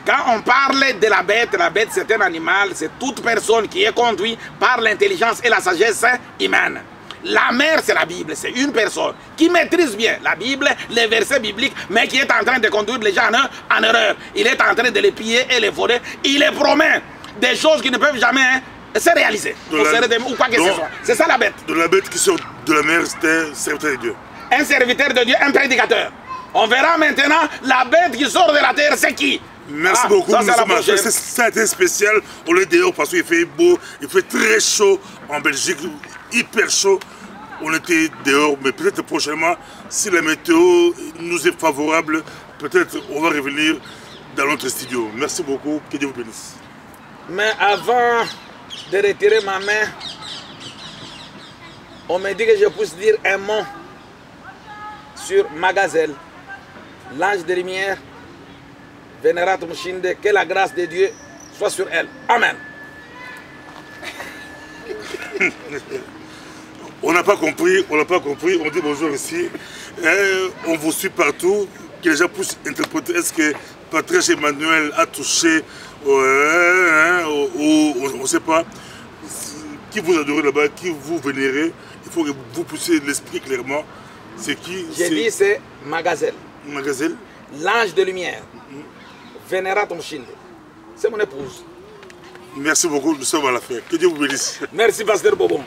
quand on parle de la bête c'est un animal, c'est toute personne qui est conduite par l'intelligence et la sagesse humaine. La mère, c'est la Bible, c'est une personne qui maîtrise bien la Bible, les versets bibliques, mais qui est en train de conduire les gens en erreur. Il est en train de les piller et les voler. Il les promet des choses qui ne peuvent jamais se réaliser. Ou quoi que ce soit. C'est ça la bête. De la bête qui sort de la mer, c'est un serviteur de Dieu. Un serviteur de Dieu, un prédicateur. On verra maintenant la bête qui sort de la terre, c'est qui? Merci beaucoup, ça a été spécial. On est dehors parce qu'il fait beau, il fait très chaud en Belgique, hyper chaud. On était dehors, mais peut-être prochainement, si la météo nous est favorable, peut-être on va revenir dans notre studio. Merci beaucoup, que Dieu vous bénisse. Mais avant de retirer ma main, on me dit que je puisse dire un mot sur Magazelle, l'ange de lumière, Vénératum Mushinde, que la grâce de Dieu soit sur elle. Amen. On n'a pas compris, on dit bonjour ici. On vous suit partout, que les gens puissent interpréter. Est-ce que Patriarche Emmanuel a touché, on ne sait pas, qui vous adorez là-bas, qui vous vénérez. Il faut que vous puissiez l'expliquer clairement. C'est qui? J'ai dit c'est Magazelle. Magazelle. L'ange de lumière. Vénératum Mushinde. C'est mon épouse. Merci beaucoup, nous sommes à la fin. Que Dieu vous bénisse. Merci, Pasteur Bobo.